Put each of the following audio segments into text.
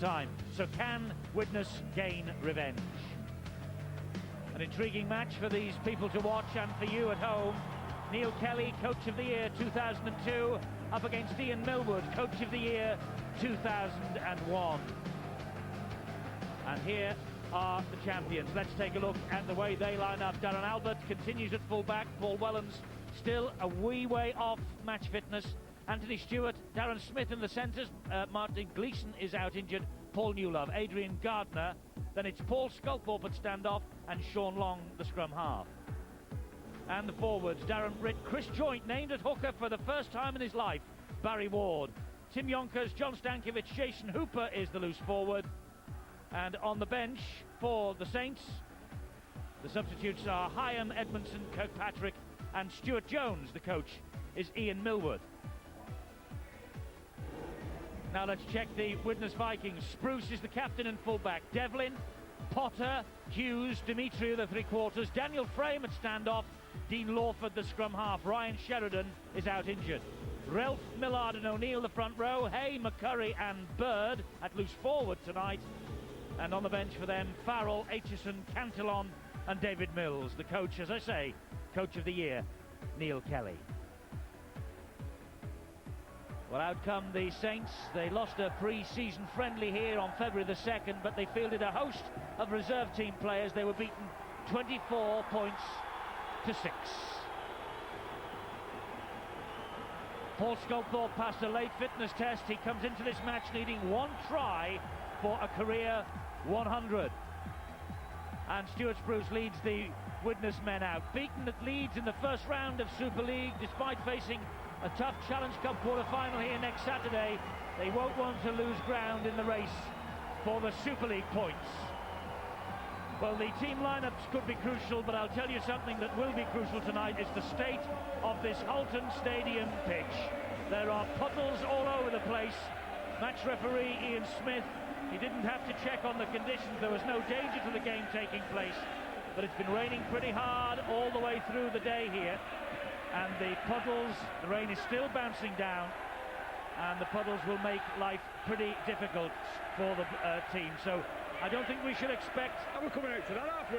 time. So can Widnes gain revenge? An intriguing match for these people to watch and for you at home. Neil Kelly, Coach of the Year 2002, up against Ian Millwood, Coach of the Year 2001. And here are the champions. Let's take a look at the way they line up. Darren Albert continues at full-back. Paul Wellens still a wee way off match fitness. Anthony Stewart, Darren Smith in the centres. Martin Gleeson is out injured. Paul Newlove, Adrian Gardner. Then it's Paul Sculthorpe at standoff and Sean Long, the scrum half. And the forwards, Darren Britt, Chris Joint named at hooker for the first time in his life. Barry Ward, Tim Yonkers, John Stankiewicz, Jason Hooper is the loose forward. And on the bench for the Saints, the substitutes are Hyam, Edmondson, Kirkpatrick and Stuart Jones. The coach is Ian Millwood. Now let's check the Widnes Vikings. Spruce is the captain and fullback. Devlin, Potter, Hughes, Demetriou the three-quarters, Daniel Frame at standoff, Dean Lawford the scrum half, Ryan Sheridan is out injured. Relf, Millard and O'Neill the front row, Hay, McCurry and Bird at loose forward tonight. And on the bench for them, Farrell, Aitchison, Cantillon and David Mills. The coach, as I say, Coach of the Year, Neil Kelly. Well, out come the Saints. They lost a pre-season friendly here on February the 2nd, but they fielded a host of reserve team players. They were beaten 24 points to 6. Paul Sculthorpe passed a late fitness test. He comes into this match needing one try for a career 100. And Stuart Spruce leads the Widnes men out. Beaten at Leeds in the first round of Super League, despite facing a tough Challenge Cup quarter-final here next Saturday, they won't want to lose ground in the race for the Super League points. Well, the team lineups could be crucial, but I'll tell you something that will be crucial tonight is the state of this Halton Stadium pitch. There are puddles all over the place. Match referee Ian Smith, he didn't have to check on the conditions. There was no danger to the game taking place, but it's been raining pretty hard all the way through the day here. And the puddles, the rain is still bouncing down, and the puddles will make life pretty difficult for the team. So I don't think we should expect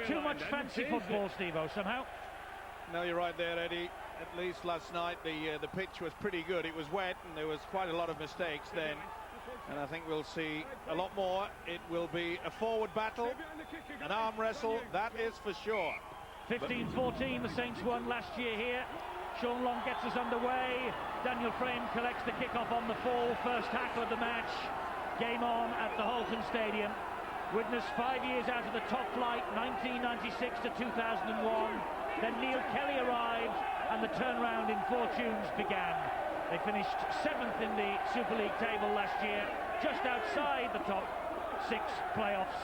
too much fancy football, Steve-O, somehow. No, you're right there, Eddie. At least last night the pitch was pretty good. It was wet and there was quite a lot of mistakes then. And I think we'll see a lot more. It will be a forward battle, an arm wrestle, that is for sure. 15-14, the Saints won last year here. Sean Long gets us underway. Daniel Frame collects the kickoff on the full. First tackle of the match. Game on at the Halton Stadium. Widnes 5 years out of the top flight, 1996 to 2001. Then Neil Kelly arrived and the turnaround in fortunes began. They finished 7th in the Super League table last year, just outside the top 6 playoffs.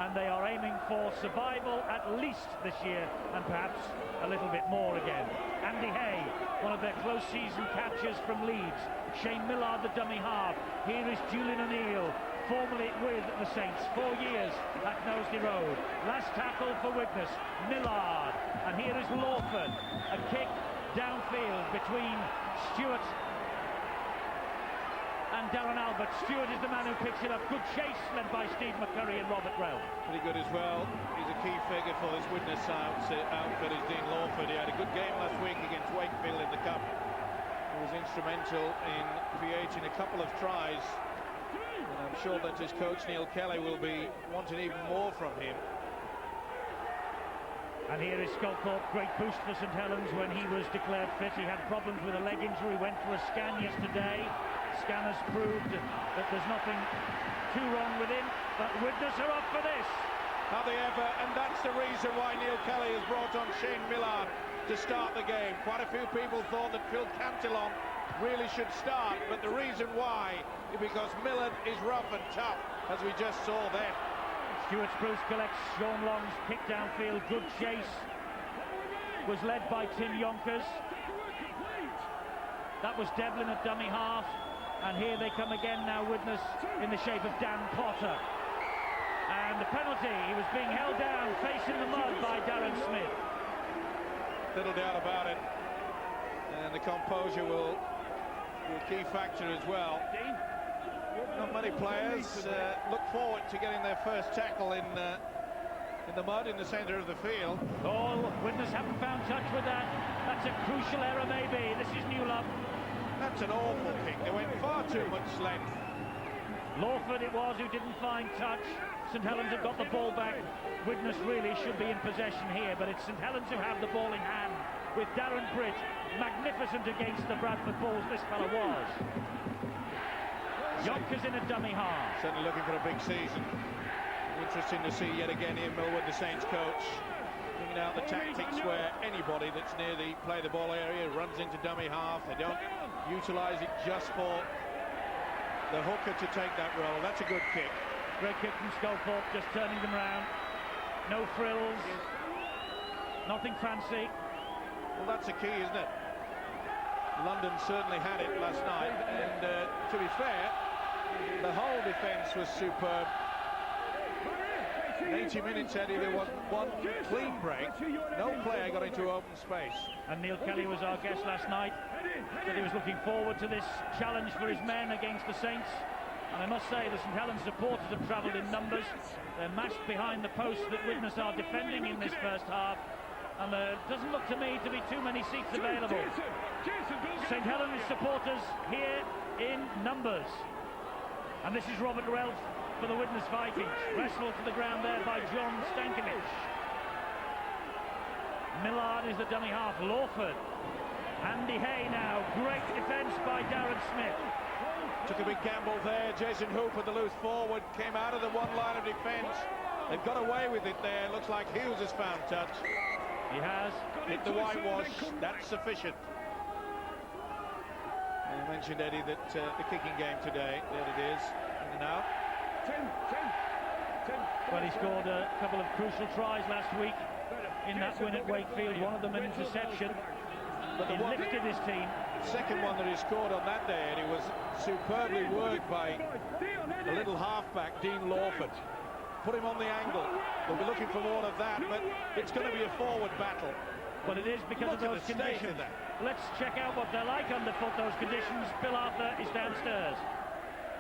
And they are aiming for survival at least this year, and perhaps a little bit more again. Andy Hay, one of their close season captures from Leeds. Shane Millard, the dummy half. Here is Julian O'Neill, formerly with the Saints, 4 years at Knowsley Road. Last tackle for Widnes, Millard. And here is Lawford, a kick downfield between Stewart and Darren Albert. Stewart is the man who picks it up. Good chase led by Steve McCurry and Robert Relf. Pretty good as well. He's a key figure for this Widnes outfit, is Dean Lawford. He had a good game last week against Wakefield in the Cup. He was instrumental in creating a couple of tries. And I'm sure that his coach Neil Kelly will be wanting even more from him. And here is Sculthorpe, great boost for St Helens when he was declared fit. He had problems with a leg injury, went for a scan yesterday. Scanners proved that there's nothing too wrong with him, but Widnes are up for this. Are they ever? And that's the reason why Neil Kelly has brought on Shane Millard to start the game. Quite a few people thought that Phil Cantillon really should start, but the reason why is because Millard is rough and tough, as we just saw there. Stuart Spruce collects Sean Long's kick downfield. Good chase. Was led by Tim Yonkers. That was Devlin at dummy half. And here they come again now, Widnes, in the shape of Dan Potter. And the penalty, he was being held down, face in the mud by Darren Smith. Little doubt about it. And the composure will be a key factor as well. Dean? Not many players look forward to getting their first tackle in the mud in the centre of the field. Oh, Widnes haven't found touch with that. That's a crucial error, maybe. This is Newlove. That's an awful kick. They went far too much length. Lawford it was who didn't find touch. St Helens have got the ball back. Widnes really should be in possession here, but it's St Helens who have the ball in hand, with Darren Britt magnificent against the Bradford Bulls. This fella was. Yonkers in a dummy half. Certainly looking for a big season. Interesting to see yet again Ian Millwood, the Saints coach, bringing out the tactics where anybody that's near the play the ball area runs into dummy half. They don't utilise it just for the hooker to take that role. That's a good kick. Great kick from Sculthorpe, just turning them round. No frills, nothing fancy. Well, that's a key, isn't it? London certainly had it last night, and to be fair, the whole defence was superb. In 80 minutes, Eddie, there was one clean break. No player got into open space. And Neil Kelly was our guest last night. Said he was looking forward to this challenge for his men against the Saints. And I must say, the St Helens supporters have travelled in numbers. They're massed behind the posts that Widnes are defending in this first half. And there doesn't look to me to be too many seats available. St Helens supporters here in numbers. And this is Robert Relf for the Widnes Vikings. Wrestled to the ground there by John Stankovic. Millard is the dummy half. Lawford. Andy Hay now. Great defence by Darren Smith. Took a big gamble there. Jason Hooper, the loose forward, came out of the one line of defence. They've got away with it there. Looks like Hughes has found touch. He has. Hit the whitewash. That's sufficient. And you mentioned, Eddie, that the kicking game today, there it is, in and out. Well, he scored a couple of crucial tries last week in that win at Wakefield, one of them an interception. But he lifted his team. The second one that he scored on that day, and he was superbly worked by the little halfback, Dean Lawford. Put him on the angle. They'll be looking for more of that, but it's going to be a forward battle. Well, it is because of those conditions. Let's check out what they're like underfoot, those conditions. Bill Arthur is downstairs.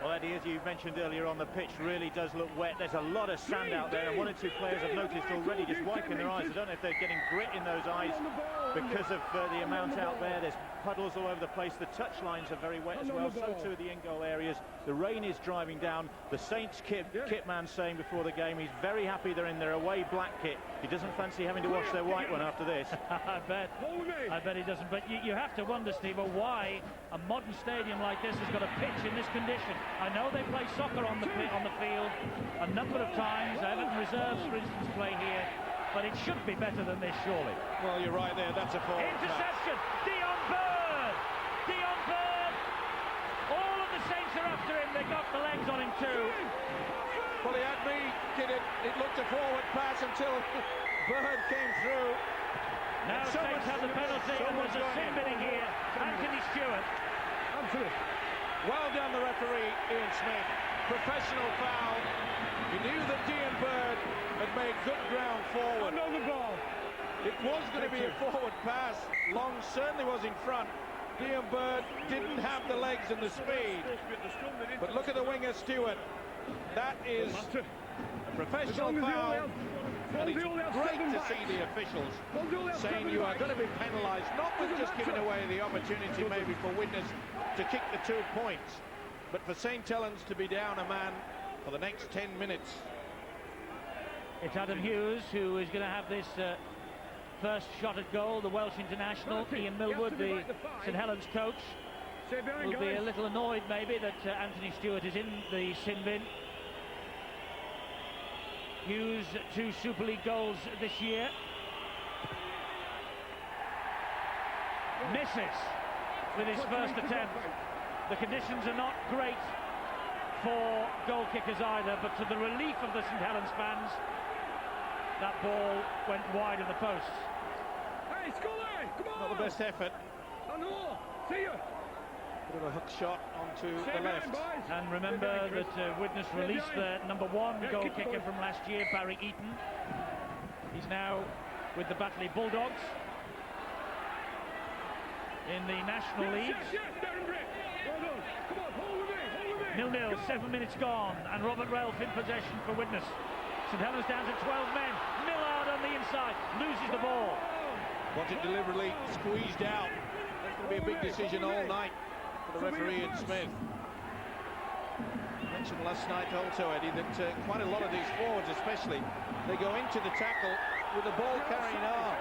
Well, Eddie, as you mentioned earlier on, the pitch really does look wet. There's a lot of sand out there, and one or two players I've noticed already just wiping their eyes. I don't know if they're getting grit in those eyes because of the amount out there. There's puddles all over the place. The touch lines are very wet as well, so too are the in-goal areas. The rain is driving down. The Saints kit man saying before the game he's very happy they're in their away black kit. He doesn't fancy having to wash their white one after this. I bet he doesn't. But you have to wonder, Steve, why a modern stadium like this has got a pitch in this condition. I know they play soccer on the field a number of times. Everton reserves, for instance, play here, but it should be better than this, surely. Well, you're right there. That's a forward interception. Dion Bird. Dion Bird. All of the Saints are after him. They got the legs on him too. Well, he had me. It looked a forward pass until Bird came through. Now Saints have the penalty, and there's a sin bidding here. Anthony Stewart. Absolutely. Well done, the referee, Ian Smith. Professional foul. He knew that Dion Bird had made good ground forward. The ball. It was going to be a forward pass. Long certainly was in front. Dion Bird didn't have the legs and the speed. But look at the winger, Stewart. That is a professional foul. And it's great to see the officials saying you are going to be penalised, not with just giving away the opportunity maybe for Widnes to kick the 2 points, but for St Helens to be down a man for the next 10 minutes. It's Adam Hughes who is going to have this first shot at goal, the Welsh international. Ian Millwood, the St Helens coach, will be a little annoyed maybe that Anthony Stewart is in the sin bin. Hughes, 2 Super League goals this year. Misses with his first attempt. The conditions are not great for goal kickers either, but to the relief of the St Helens fans, that ball went wide of the posts. Hey, Scully, come on! Not the best effort. See ya. Bit of a hook shot onto the left. And remember that Widnes released their #1 goal kicker from last year, Barry Eaton. He's now with the Batley Bulldogs in the National Leagues. Yes, Darren Britt. Well done. Come on, hold with me. 0-0, 7 minutes gone, and Robert Relf in possession for Widnes. St Helens down to 12 men. Millard on the inside, loses the ball. Got it deliberately squeezed out. That's going to be a big decision all night for the referee and Smith. I mentioned last night also, Eddie, that quite a lot of these forwards especially, they go into the tackle with the ball carrying arm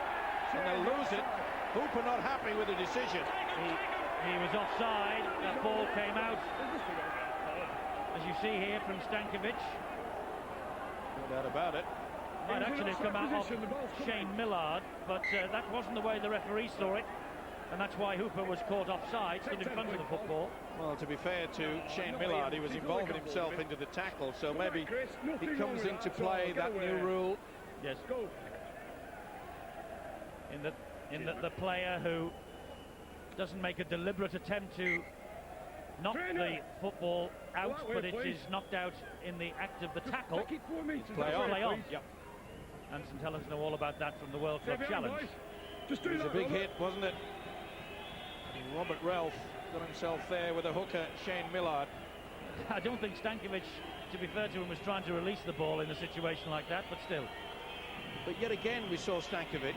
and they lose it. Hooper not happy with the decision. He was offside, that ball came out, as you see here, from Stankovic. No doubt about it. Might actually have come out of Shane Millard, but that wasn't the way the referee saw it, and that's why Hooper was caught offside, stood in front of the football. Well, to be fair to Shane Millard, he was involving himself into the tackle, so maybe it comes into play, that new rule. Yes. In that the player who doesn't make a deliberate attempt to knock the football out, but it is knocked out in the act of the tackle. It's play on. Yep. And St Helens know all about that from the World Club Challenge. It was a big hit, wasn't it? And Robert Relf got himself there with a hooker, Shane Millard. I don't think Stankovic, to be fair to him, was trying to release the ball in a situation like that, but still. But yet again, we saw Stankovic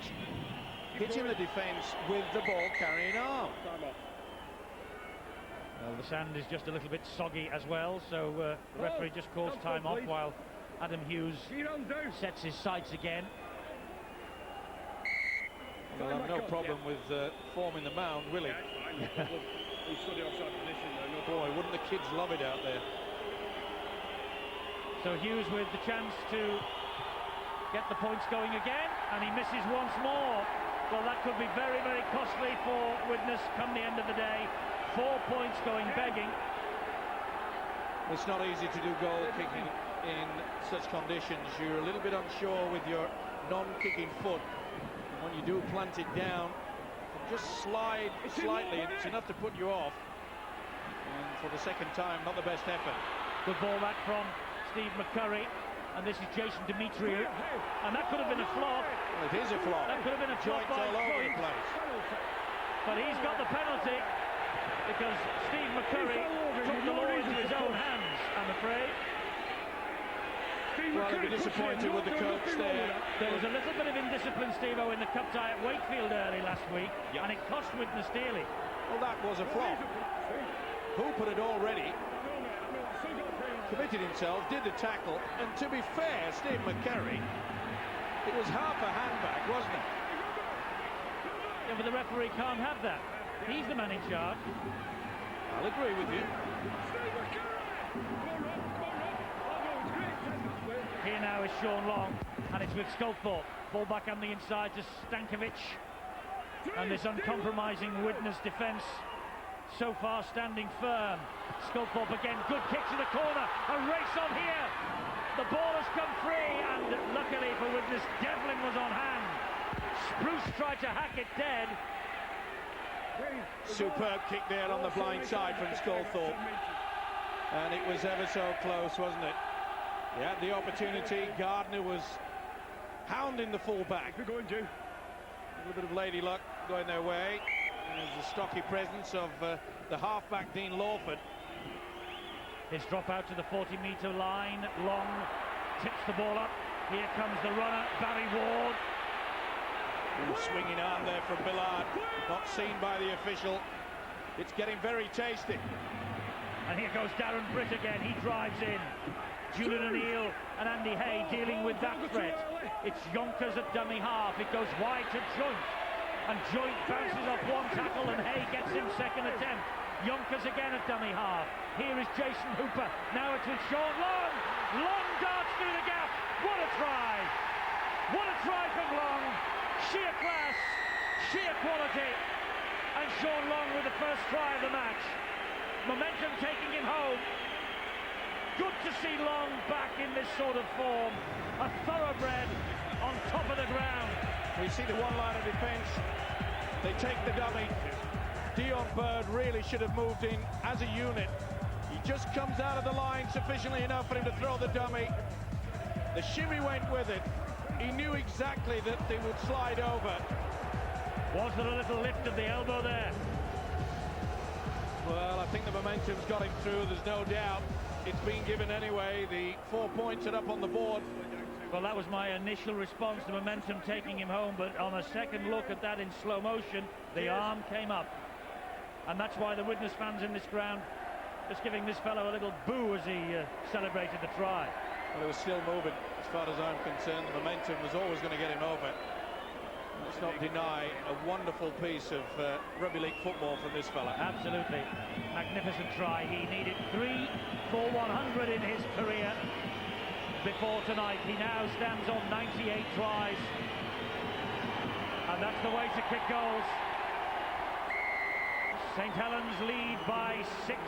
hitting the defence with the ball carrying arm. Well, the sand is just a little bit soggy as well, so the referee just calls time off while Adam Hughes sets his sights again. Well, he'll have no problem with forming the mound, will he? Boy, wouldn't the kids love it out there. So Hughes with the chance to get the points going again, and he misses once more. Well, that could be very, very costly for Widnes come the end of the day. 4 points going begging. It's not easy to do goal kicking in such conditions. You're a little bit unsure with your non-kicking foot. And when you do plant it down, just slide slightly, and it's enough to put you off. And for the second time, not the best effort. Good ball back from Steve McCurry, and this is Jason Dimitriou, and that could have been a flop. Well, it is a flop. That could have been a flop by all over the Joyce. place. But he's got the penalty because Steve McCurry took the law into his own hands, I'm afraid. Well, he'll be disappointed with the coach there. There was a little bit of indiscipline, Steve-O, in the cup tie at Wakefield early last week, and it cost Widnes dearly. Well, that was a flop. Hooper had already committed himself, did the tackle, and to be fair, Steve McCurry, it was half a handbag, wasn't it? Yeah, but the referee can't have that. He's the man in charge. I'll agree with you. Here now is Sean Long, and it's with Sculthorpe. Ball back on the inside to Stankovic. And this uncompromising Widnes defence so far standing firm. Sculthorpe again, good kick to the corner. A race on here. The ball has come free, and luckily for Widnes, Devlin was on hand. Spruce tried to hack it dead. Superb kick there on the blind side from Sculthorpe. And it was ever so close, wasn't it? He had the opportunity. Gardner was hounding the full-back. A little bit of lady luck going their way. There's the stocky presence of the half-back Dean Lawford. His drop out to the 40-metre line. Long tips the ball up. Here comes the runner, Barry Ward. Ooh, swinging arm there from Billard. Not seen by the official. It's getting very tasty. And here goes Darren Britt again. He drives in. Julian O'Neill and Andy Hay dealing with that threat. It's Yonkers at dummy half. It goes wide to Joint. And Joint bounces off one tackle and Hay gets him second attempt. Yonkers again at dummy half. Here is Jason Hooper. Now it's with Sean Long. Long darts through the gap. What a try. What a try from Long. Sheer class, sheer quality. And Sean Long with the first try of the match. Momentum taking him home. Good to see Long back in this sort of form. A thoroughbred on top of the ground. We see the one-line of defence. They take the dummy. Dion Bird really should have moved in as a unit. He just comes out of the line sufficiently enough for him to throw the dummy. The shimmy went with it. He knew exactly that they would slide over. Was there a little lift of the elbow there? Well, I think the momentum's got him through, there's no doubt. It's been given anyway. The 4 points are up on the board. Well, that was my initial response, the momentum taking him home, but on a second look at that in slow motion, the arm came up. And that's why the Widnes fans in this ground just giving this fellow a little boo as he celebrated the try. Well, it was still moving, as far as I'm concerned. The momentum was always going to get him over. Let's not deny a wonderful piece of rugby league football from this fella. Absolutely. Magnificent try. He needed 3 for 100 in his career before tonight. He now stands on 98 tries. And that's the way to kick goals. St. Helens lead by 6.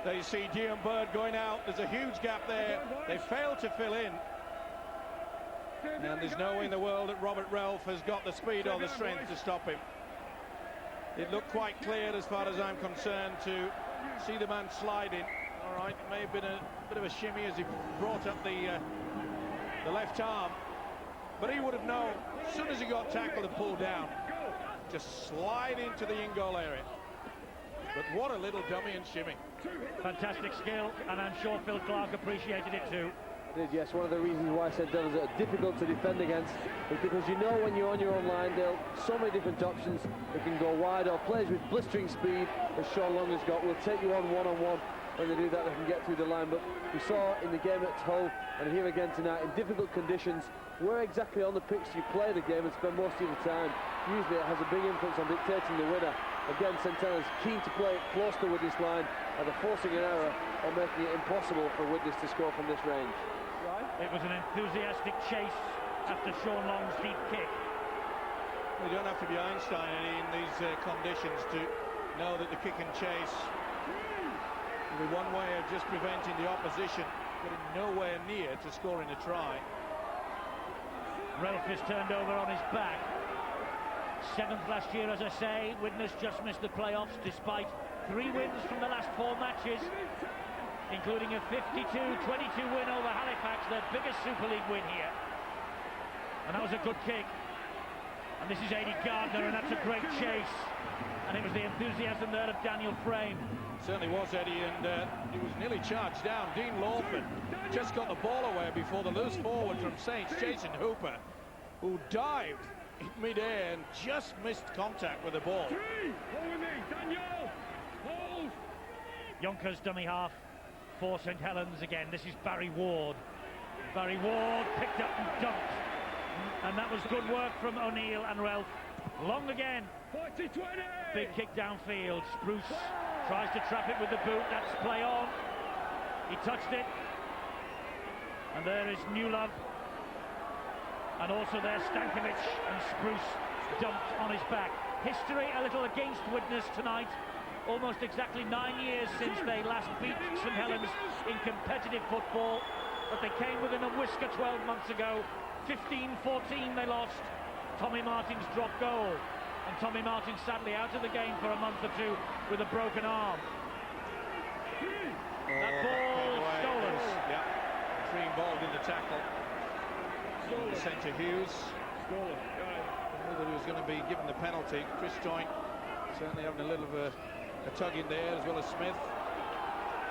There you see Dion Bird going out. There's a huge gap there. They failed to fill in. And there's no way in the world that Robert Relf has got the speed or the strength to stop him. It looked quite clear, as far as I'm concerned, to see the man sliding. All right, it may have been a bit of a shimmy as he brought up the left arm. But he would have known, as soon as he got tackled and pulled down, just slide into the in-goal area. But what a little dummy and shimmy. Fantastic skill, and I'm sure Phil Clark appreciated it too. Yes, one of the reasons why St. Helens are difficult to defend against is because you know when you're on your own line, there are so many different options. They can go wide, or players with blistering speed, as Sean Long has got, will take you on one-on-one. When they do that, they can get through the line. But we saw in the game at Hull, and here again tonight, in difficult conditions, where exactly on the pitch you play the game and spend most of your time. Usually it has a big influence on dictating the winner. Again, St. Helens keen to play it close to Widnes line, either forcing an error or making it impossible for Widnes to score from this range. It was an enthusiastic chase after Sean Long's deep kick. You don't have to be Einstein in these conditions to know that the kick and chase will be one way of just preventing the opposition getting nowhere near to scoring a try. Relf is turned over on his back. 7th last year, as I say. Widnes just missed the playoffs despite 3 wins from the last 4 matches, including a 52-22 win over Halifax, their biggest Super League win here. And that was a good kick. And this is Eddie Gardner, and that's a great chase. And it was the enthusiasm there of Daniel Frame. Certainly was, Eddie, and he was nearly charged down. Dean Lawford just got the ball away before the loose forward from Saints, Jason Hooper, who dived in mid-air and just missed contact with the ball. Yonkers dummy half for St. Helens again. This is Barry Ward. Barry Ward picked up and dunked. And that was good work from O'Neill and Relf. Long again. 40-20. Big kick downfield. Spruce tries to trap it with the boot. That's play on. He touched it. And there is Newlove. And also there's Stankovic, and Spruce dumped on his back. History a little against Widnes tonight. Almost exactly 9 years since they last beat St. Helens in competitive football. But they came within a whisker 12 months ago. 15-14 they lost. Tommy Martin's dropped goal. And Tommy Martin sadly out of the game for a month or two with a broken arm. That ball stolen. Yeah, 3 involved in the tackle. The centre Hughes. Knew that he was going to be given the penalty. Chris Joint certainly having a little of a tug in there, as well as Smith.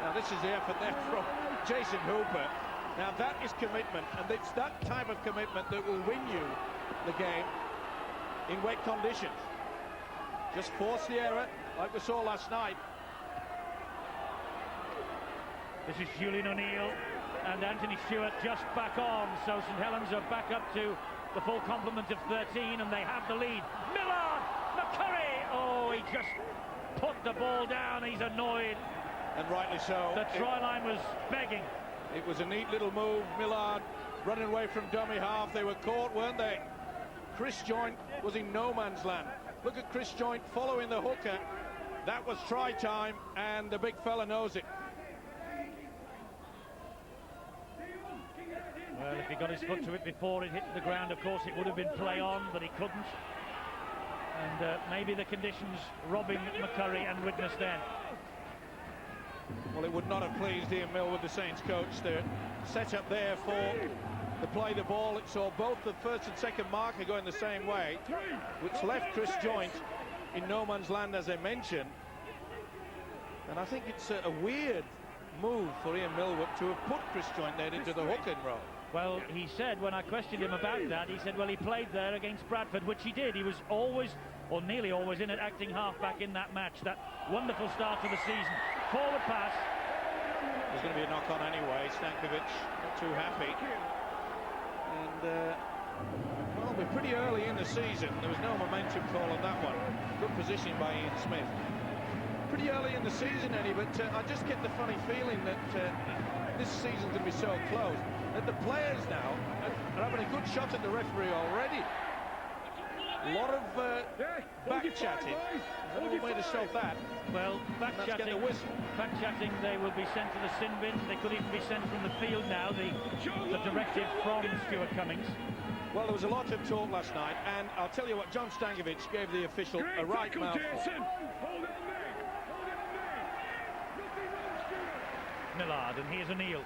Now this is the effort there from Jason Hooper. Now that is commitment, and it's that type of commitment that will win you the game in wet conditions. Just force the error, like we saw last night. This is Julian O'Neill and Anthony Stewart just back on, so St. Helens are back up to the full complement of 13, and they have the lead. Millard! McCurry! Oh, he just put the ball down. He's annoyed. And rightly so. The try line was begging. It was a neat little move. Millard running away from dummy half. They were caught, weren't they? Chris Joint was in no man's land. Look at Chris Joint following the hooker. That was try time, and the big fella knows it. Well, if he got his foot to it before it hit the ground, of course it would have been play on, but he couldn't. And maybe the conditions robbing McCurry and Widnes then. Well, it would not have pleased Ian Mill with the Saints coach. The set up there for to play the ball. It saw both the first and second marker going the same way, which left Chris Joynt in no man's land, as I mentioned. And I think it's a weird move for Ian Millward to have put Chris Joynt there into the hooking role. Well, he said, when I questioned him about that, he said, well, he played there against Bradford, which he did. He was always, or nearly always, in at acting half-back in that match. That wonderful start to the season. Forward pass. There's going to be a knock-on anyway. Stankovic not too happy. And, well, we're pretty early in the season. There was no momentum call on that one. Good positioning by Ian Smith. Pretty early in the season, Eddie, but I just get the funny feeling that this season's going to be so close that the players now are having a good shot at the referee already. A lot of back-chatting. There's no way to stop that. Well, back-chatting, they will be sent to the sin bin. They could even be sent from the field now, the directive from Stuart Cummings. Well, there was a lot of talk last night, and I'll tell you what, John Stankovic gave the official a right mouthful. Millard, and here's O'Neill.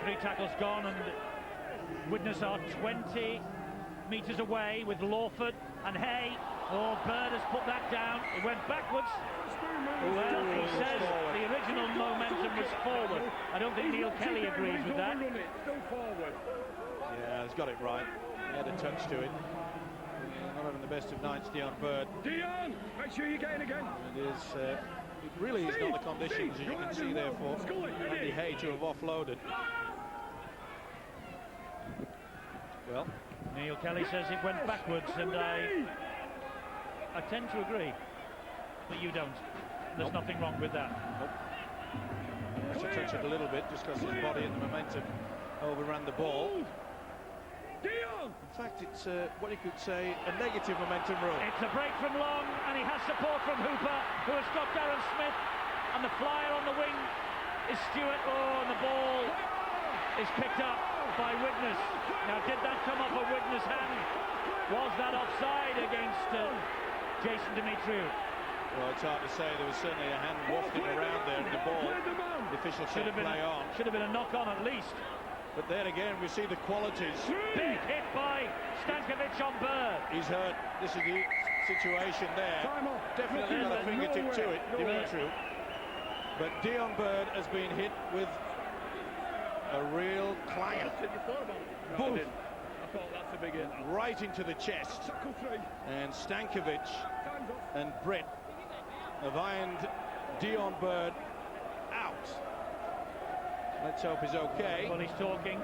3 tackles gone, and Widnes are 20 metres away with Lawford and Hay. Oh, Bird has put that down. It went backwards. Well, he says the original momentum was forward. I don't think Neil Kelly agrees with that. Yeah, he's got it right. He had a touch to it. Not having the best of nights, Dion Bird. Dion, make sure you get in again. It is. It really is not the conditions, as you can see there, for Andy Hay to have offloaded. Well, Neil Kelly says it went backwards, and I tend to agree, but you don't. There's nothing wrong with that. Nope. I should touch it a little bit, just because his body and the momentum overran the ball. In fact, it's what you could say a negative momentum rule. It's a break from Long, and he has support from Hooper, who has got Darren Smith, and the flyer on the wing is Stewart. Oh, and the ball is picked up by Widnes. Now, did that come off a Widnes hand? Was that offside against Jason Dimitriou? Well, it's hard to say. There was certainly a hand wafting around there, and the ball, the official said play on. Should have been a knock-on at least. But then again, we see the qualities. Big hit by Stankovic on Bird. He's hurt. This is the situation there. Definitely got a fingertip to it, Dimitriou. But Dion Bird has been hit with a real clanger. Boom. I thought that's a big hit. Right into the chest. And Stankovic and Brett have ironed Dion Bird out. Let's hope he's okay. Well, he's talking,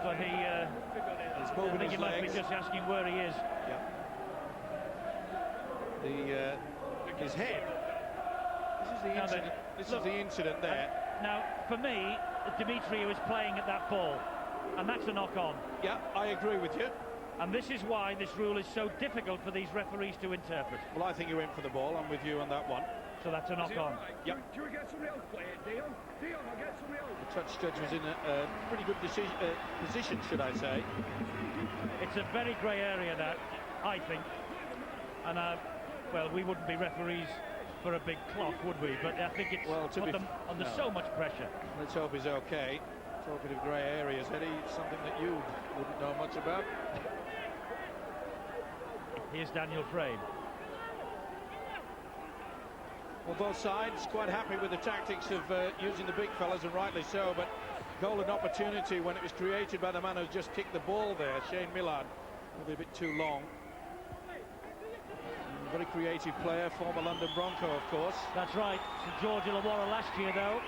but he's moving I think his he might legs. be just asking where he is. Yeah. His head. This is the incident. This is the incident there. Now, for me, Dimitriou is playing at that ball, and that's a knock-on. Yeah, I agree with you. And this is why this rule is so difficult for these referees to interpret. Well, I think he went for the ball. I'm with you on that one. So that's a knock-on. Yep. Do we get somebody else play it, Dion? Dion, I'll get somebody else. The touch judge was in a pretty good position, should I say. It's a very grey area, that, I think. And, well, we wouldn't be referees for a big clock, would we? But I think it's put them under so much pressure. Let's hope he's okay. Talking of grey areas, Eddie, something that you wouldn't know much about. Here's Daniel Frame. Well, both sides quite happy with the tactics of using the big fellas, and rightly so, but golden opportunity when it was created by the man who just kicked the ball there, Shane Millard. Maybe a bit too long. Very creative player, former London Bronco, of course. That's right. St George Illawarra last year, though,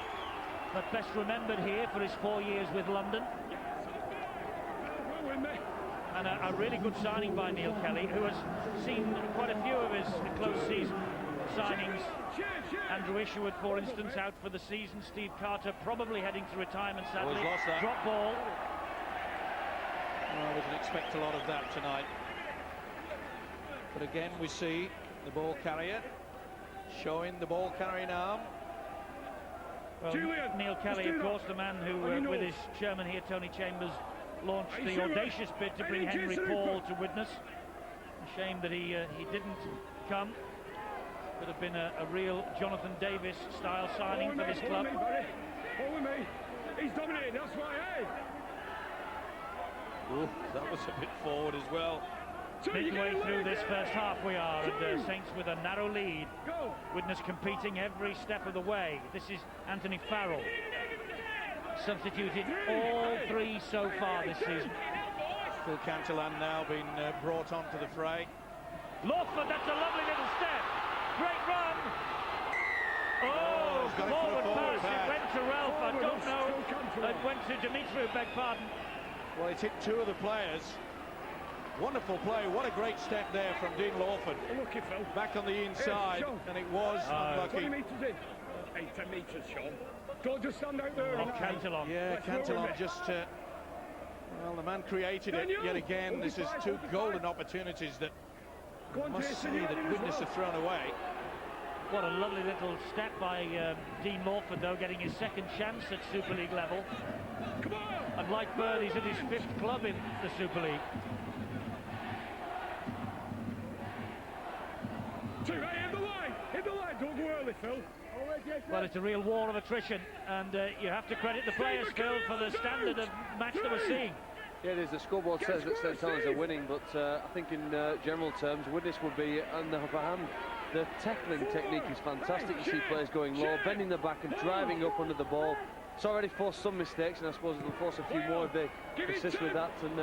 but best remembered here for his 4 years with London. And a really good signing by Neil Kelly, who has seen quite a few of his close season signings. Andrew Isherwood, for instance, out for the season. Steve Carter probably heading to retirement, sadly. He's lost that. Drop ball. Well, we can expect a lot of that tonight. But again, we see the ball carrier showing the ball carrying arm. Well, Neil Kelly, of course, the man who, with his chairman here, Tony Chambers, launched the audacious bid to bring Henry Paul to Widnes. A shame that he didn't come. Could have been a real Jonathan Davis style signing for this club. He's dominated, that's why, eh? Ooh, that was a bit forward as well. Midway through this first half we are, and Saints with a narrow lead. Widnes competing every step of the way. This is Anthony Farrell, substituted all three so far this season. Phil Cantelan now been brought onto the fray. Lawford, that's a lovely little step. Great run. Oh, forward pass. It went to Ralph. I don't know. It went to Dimitri, beg pardon. Well, it's hit two of the players. Wonderful play. What a great step there from Dean Lawford. Unlucky, Phil. Back on the inside, and it was unlucky. 20 metres in. 10 metres, Sean. Don't just stand out there. Oh, Cantelan. Yeah, Cantelan just... well, the man created it yet again. This is two golden opportunities that I must say that Widnes have thrown away. What a lovely little step by Dean Lawford, though, getting his second chance at Super League level. Come on! And like Bird, he's at his fifth club in the Super League. Hit the line, don't go early, Phil. Well, it's a real war of attrition, and you have to credit the players, Phil, for the standard of match that we're seeing. Yeah, it is. The scoreboard says that St Helens are winning, but I think in general terms, Widnes would be on the upper hand. The tackling technique is fantastic. You see players going low, bending the back and driving up under the ball. It's already forced some mistakes, and I suppose it'll force a few more if they persist with that and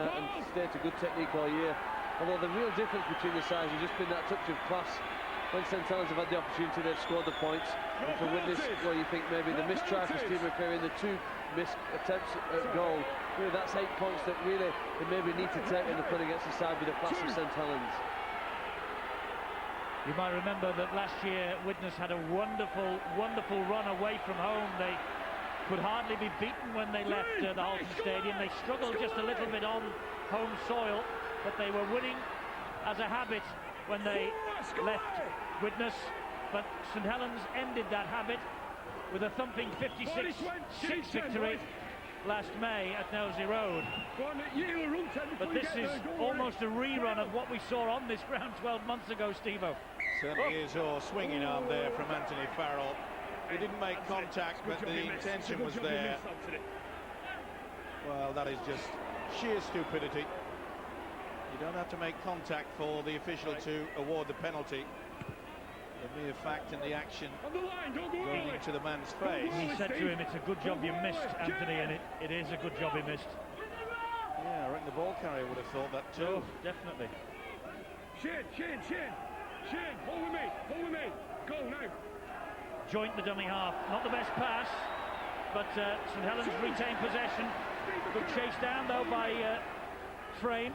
stay to good technique all year. Although the real difference between the sides has just been that touch of class. When St Helens have had the opportunity, they've scored the points. And for Widnes, well, you think maybe the missed try for Steve McCreary and the two missed attempts at goal, really that's 8 points that really they maybe need to take when they're playing against the side with the class of St Helens. You might remember that last year Widnes had a wonderful run away from home. They could hardly be beaten when they left the Halton Stadium. They struggled just a little bit on home soil, but they were winning as a habit when they left Widnes. But St Helens ended that habit with a thumping 56-6 victory last May at Knowsley Road. But this is almost a rerun of what we saw on this ground 12 months ago, Steve-O. Certainly is. Swinging arm there from Anthony Farrell. He didn't make contact, but the intention was there. Well, that is just sheer stupidity. You don't have to make contact for the official to award the penalty. The mere fact in the action going into the man's face. He said to him, it's a good job you missed, Anthony, and it is a good job he missed. Yeah, I reckon the ball carrier would have thought that too. Oh, definitely. Shane, hold with me, go now. Joint the dummy half, not the best pass, but St Helens retain possession. Good chase down though by Frame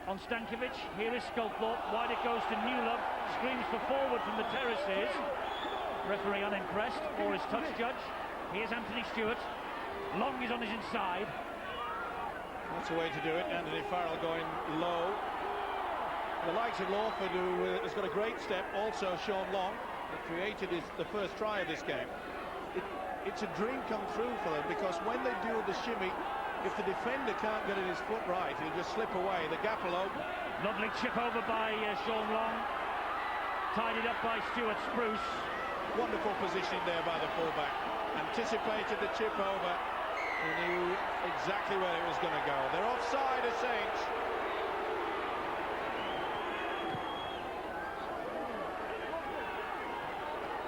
on Stankovic. Here is Sculthorpe, wide it goes to Newlove, screams for forward from the terraces. Referee unimpressed, or his touch judge. Here's Anthony Stewart, Long is on his inside. That's the way to do it. Anthony Farrell going low. The likes of Lawford, who has got a great step, also Sean Long, that created the first try of this game. It's a dream come true for them, because when they do the shimmy, if the defender can't get his foot right, he'll just slip away. The gap will open. Lovely chip over by Sean Long. Tidied up by Stuart Spruce. Wonderful positioning there by the fullback. Anticipated the chip over. He knew exactly where it was going to go. They're offside, as Saints.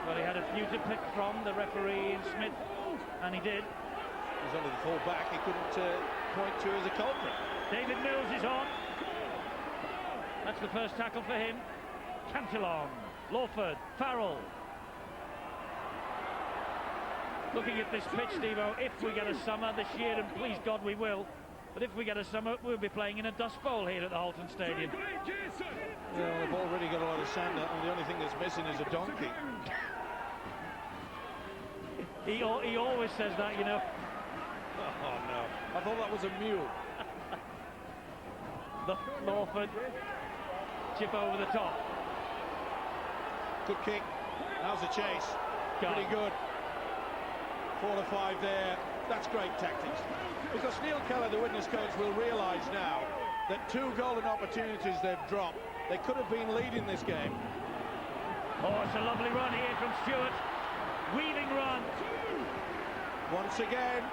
Well, he had a few to pick from, the referee in Smith, and he did. He was under the full back. He couldn't point to as a culprit. David Mills is on. That's the first tackle for him. Cantelan, Lawford, Farrell. Looking at this pitch, Steve-O, if we get a summer this year, and please God we will, but if we get a summer, we'll be playing in a dust bowl here at the Halton Stadium. Yeah, they've already got a lot of sand, and the only thing that's missing is a donkey. He always says that, you know. Oh, no. I thought that was a mule. Lawford, chip over the top. Good kick. How's the chase? God. Pretty good. 4 to 5 there. That's great tactics. Because Neil Keller, the Widnes coach, will realise now that 2 golden opportunities they've dropped. They could have been leading this game. Oh, it's a lovely run here from Stewart. Weaving run. Once again,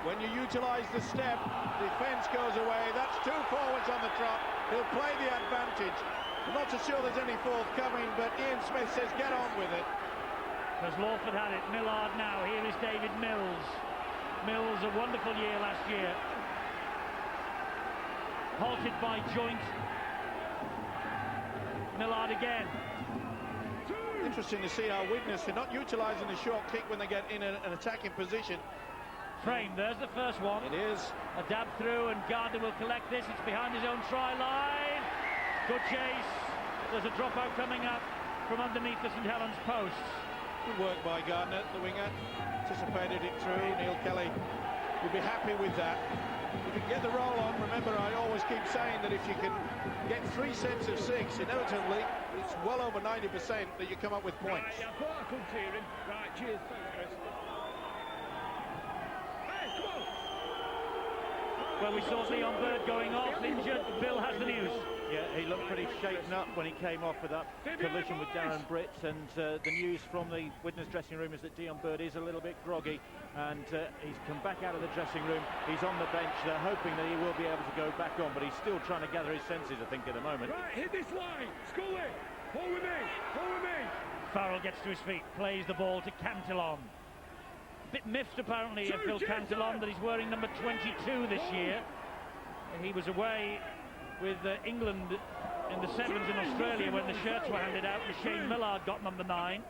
when you utilise the step, defence goes away. That's two forwards on the trot. He'll play the advantage. I'm not so sure there's any fourth coming, but Ian Smith says get on with it. Has Lawford had it? Millard now. Here is David Mills. Mills, a wonderful year last year. Halted by Joint. Millard again. Interesting to see how Widnes are not utilising the short kick when they get in an attacking position. Frame, there's the first one. It is. A dab through, and Gardner will collect this. It's behind his own try line. Good chase. There's a dropout coming up from underneath the St Helens posts. Good work by Gardner, the winger. Anticipated it through. Neil Kelly would be happy with that. If you can get the roll on, remember I always keep saying that if you can get 3 sets of 6, inevitably it's well over 90% that you come up with points. Right, I thought I could hear him. Right, cheers, thanks, Chris. Hey, come on! Well, we saw Leon Bird going off, injured. Bill has the news. Yeah, he looked pretty shaken up when he came off with that collision with Darren Britt, and the news from the Widnes dressing room is that Dion Bird is a little bit groggy, and he's come back out of the dressing room. He's on the bench. They're hoping that he will be able to go back on, but he's still trying to gather his senses, I think, at the moment. Right, hit this line! Scully! Hold with me! Hold with me! Farrell gets to his feet, plays the ball to Cantillon. A bit miffed, apparently, of Phil Cantillon, that he's wearing number 22 this year. He was away with England in the sevens in Australia when the shirts were handed out. Shane Millard got number 9.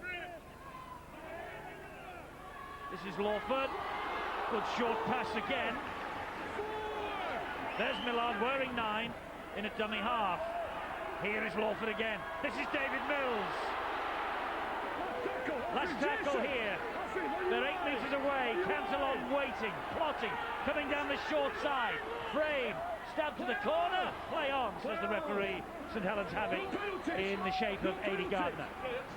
This is Lawford. Good short pass again. There's Millard wearing 9 in a dummy half. Here is Lawford again. This is David Mills. Last tackle here. They're 8 metres away. Cantillon waiting, plotting, coming down the short side. Frame, stab to the corner. Play on, says the referee. St Helens have it in the shape of Adi Gardner.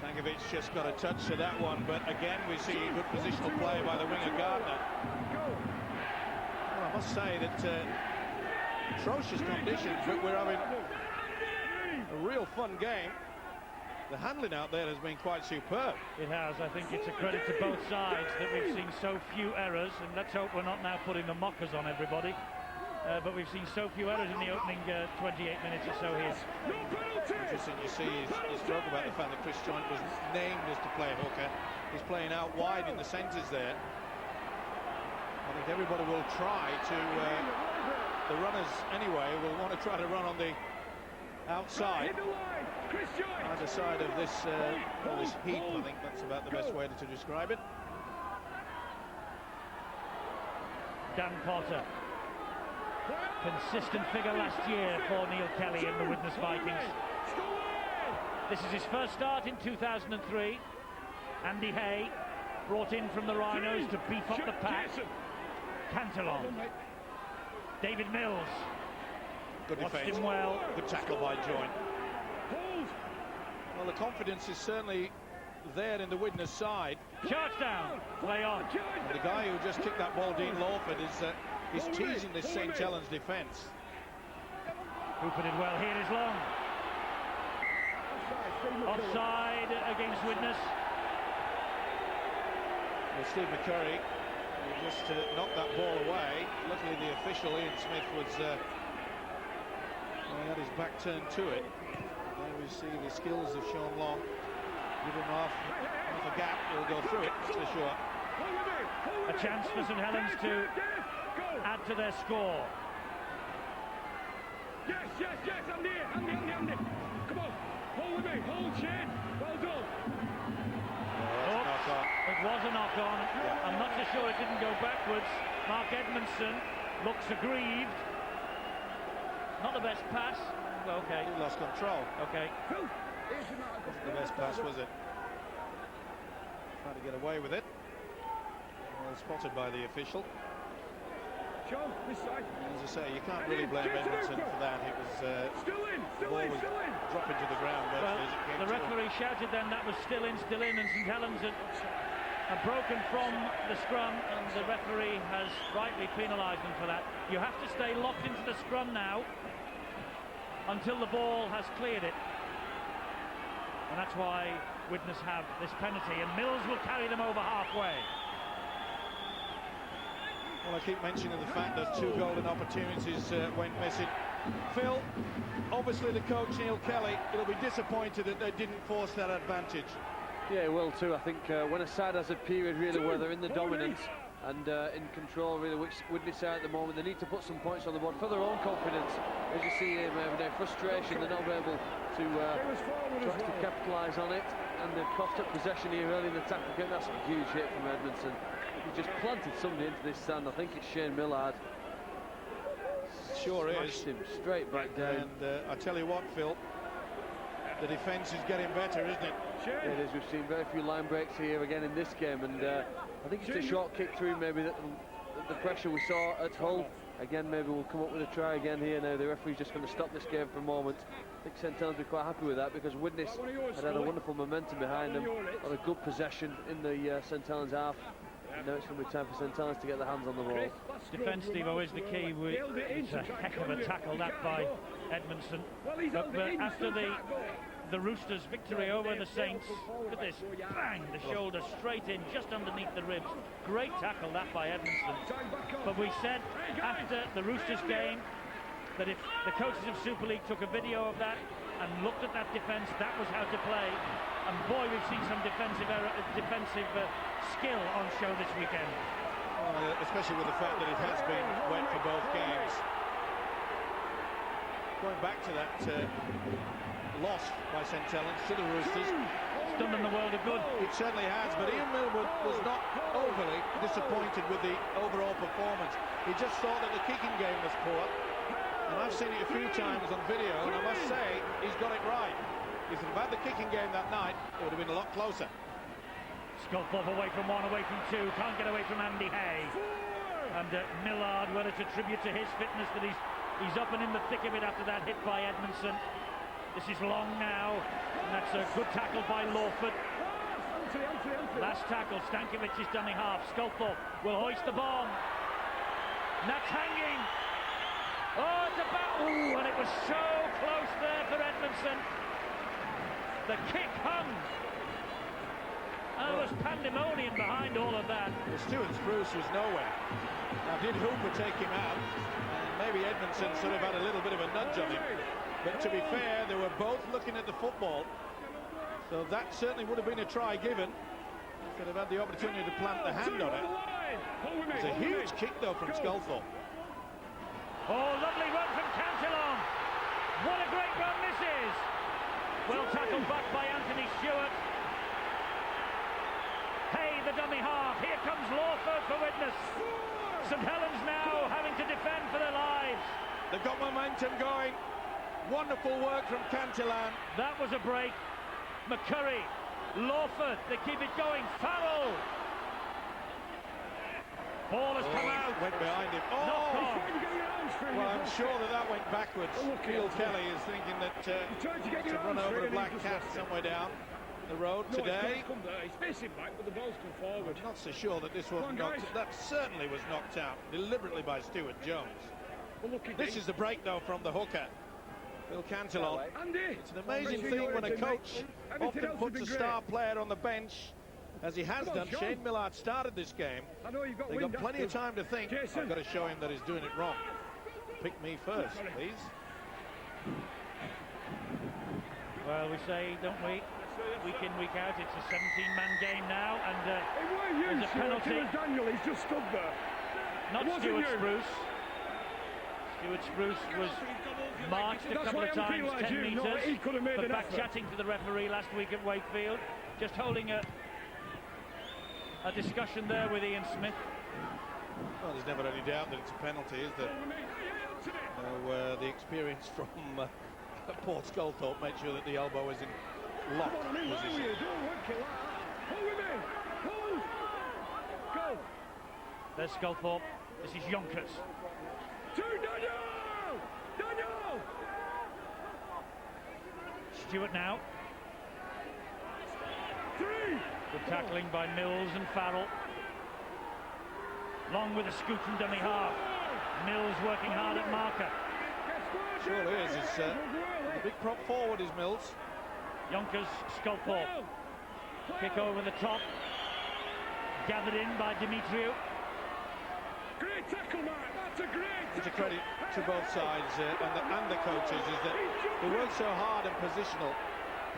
Stankovic's just got a touch to that one, but again we see good positional play by the winger Gardner. Well, I must say that atrocious conditions, but we're having a real fun game. The handling out there has been quite superb. It has. I think it's a credit to both sides that we've seen so few errors, and let's hope we're not now putting the mockers on everybody. But we've seen so few errors in the opening 28 minutes or so here. Interesting, you see he spoke about the fact that Chris Joint was named as to play hooker. He's playing out wide in the centres there. I think everybody will try to, the runners anyway, will want to try to run on the outside. Either side of this, this heap, I think that's about the best way to describe it. Dan Potter. Consistent figure last year for Neil Kelly in the Widnes Vikings. This is his first start in 2003. Andy Hay brought in from the Rhinos to beef up the pack. Cantillon. David Mills. Good Watched defence. him well. Good tackle by Joint. Well, the confidence is certainly there in the Widnes side. Charge down. Play on. And the guy who just kicked that ball, Dean Lawford, is teasing this St Helens defence. Hooper did well. Here is Long. Offside against Widnes. Well, Steve McCurry just knocked that ball away. Luckily, the official Ian Smith was he had his back turned to it. There we see the skills of Sean Long. Give him half a gap. He'll go through it for sure. A chance for St Helens to add to their score. Yes, Andy. Come on, hold with me, hold Shane. Well done. It was a knock-on. Yeah. I'm not so sure it didn't go backwards. Mark Edmondson looks aggrieved. Not the best pass. Okay. He lost control. Okay. Wasn't the best pass, was it? Trying to get away with it. Well spotted by the official. John, this side. As I say, you can't really blame Edmondson for that. It was the ball was dropping to the ground. Well, the referee shouted then that was still in, and St Helens had broken from the scrum, and the referee has rightly penalised them for that. You have to stay locked into the scrum now until the ball has cleared it. And that's why Widnes have this penalty, and Mills will carry them over halfway. Well, I keep mentioning the fact that 2 golden opportunities went missing. Phil, obviously the coach Neil Kelly will be disappointed that they didn't force that advantage. Yeah, he will too. I think when a side has a period really where they're in the dominance and in control, really, which Widnes are at the moment, they need to put some points on the board for their own confidence. As you see here, their frustration, they're not able to try to capitalise on it, and they've coughed up possession here early in the attack. Again, that's a huge hit from Edmondson. He just planted somebody into this stand. I think it's Shane Millard. Sure is. Him straight back down. And I tell you what, Phil, the defence is getting better, isn't it? It is. We've seen very few line breaks here again in this game, and I think it's a short kick through maybe that the pressure we saw at Hull. Again, maybe we'll come up with a try again here now. The referee's just going to stop this game for a moment. I think St Helens will be quite happy with that, because Widnes had a wonderful momentum behind them, on a good possession in the St Helens half. And now it's going to be time for St Helens to get their hands on the ball. Defence, Steve-O, is the key. It's a heck of a tackle that by Edmondson. But after the Roosters' victory over the Saints, look at this, bang, the shoulder straight in, just underneath the ribs. Great tackle that by Edmondson. But we said after the Roosters game that if the coaches of Super League took a video of that and looked at that defence, that was how to play. And boy, we've seen some defensive skill on show this weekend. Especially with the fact that it has been wet for both games. Going back to that loss by St Helens to the Roosters. It's done them the world of good. It certainly has, but Ian Millwood was not overly disappointed with the overall performance. He just thought that the kicking game was poor. And I've seen it a few times on video, and I must say, he's got it right. If it had the kicking game that night, it would have been a lot closer. Sculthorpe away from one, away from two, can't get away from Andy Hay. And Millard, well, it's a tribute to his fitness that he's up and in the thick of it after that hit by Edmondson. This is long now, and that's a good tackle by Lawford. Last tackle, Stankovic's dummy half. Sculthorpe will hoist the bomb. That's hanging. Oh, it's about, ooh, and it was so close there for Edmondson. The kick hung. And there was pandemonium behind all of that. Well, Stuart Spruce was nowhere. Now, did Hooper take him out? And maybe Edmondson sort of had a little bit of a nudge on him. But to be fair, they were both looking at the football. So that certainly would have been a try given. Could have had the opportunity to plant the hand on it. It's a huge kick, though, from Sculthorpe. Oh, lovely run from Cantillon. What a great run this is. Well tackled back by Anthony Stewart. Hay, the dummy half. Here comes Lawford for Widnes. St Helens now having to defend for their lives. They've got momentum going. Wonderful work from Cantillon. That was a break. McCurry, Lawford, they keep it going. Farrell. Ball has come out. Went behind him. Well, I'm sure that went backwards. Neil Kelly is thinking that to run over a black cat somewhere down the road today. He's facing back, but the ball's come forward. I'm not so sure that this wasn't knocked. That certainly was knocked out deliberately by Stuart Jones. This is the break, though, from the hooker, Phil Cantillon. It's an amazing thing when a coach often puts a star player on the bench, as he has done. Shane Millard started this game. They've got plenty of time to think. I've got to show him that he's doing it wrong. Pick me first, please. Well, we say, don't we, week in, week out, it's a 17-man game now, and there's a penalty. Daniel, he's just stood there. Not Stuart Spruce. Stuart Spruce was marched a couple of times, 10 metres, for back-chatting to the referee last week at Wakefield. Just holding a discussion there with Ian Smith. Well, there's never any doubt that it's a penalty, is there? The experience from Port Sculthorpe made sure that the elbow is in locked position. There's Sculthorpe. This is Yonkers. Daniel! Stewart now. Good tackling by Mills and Farrell. Long with a scoop from dummy half. Mills working hard at marker. Sure is. The big prop forward is Mills. Yonkers, Sculthorpe. Kick over the top. Gathered in by Dimitriou. great tackle, Mark. That's a great tackle. It's a credit to both sides and the coaches is that they work so hard in positional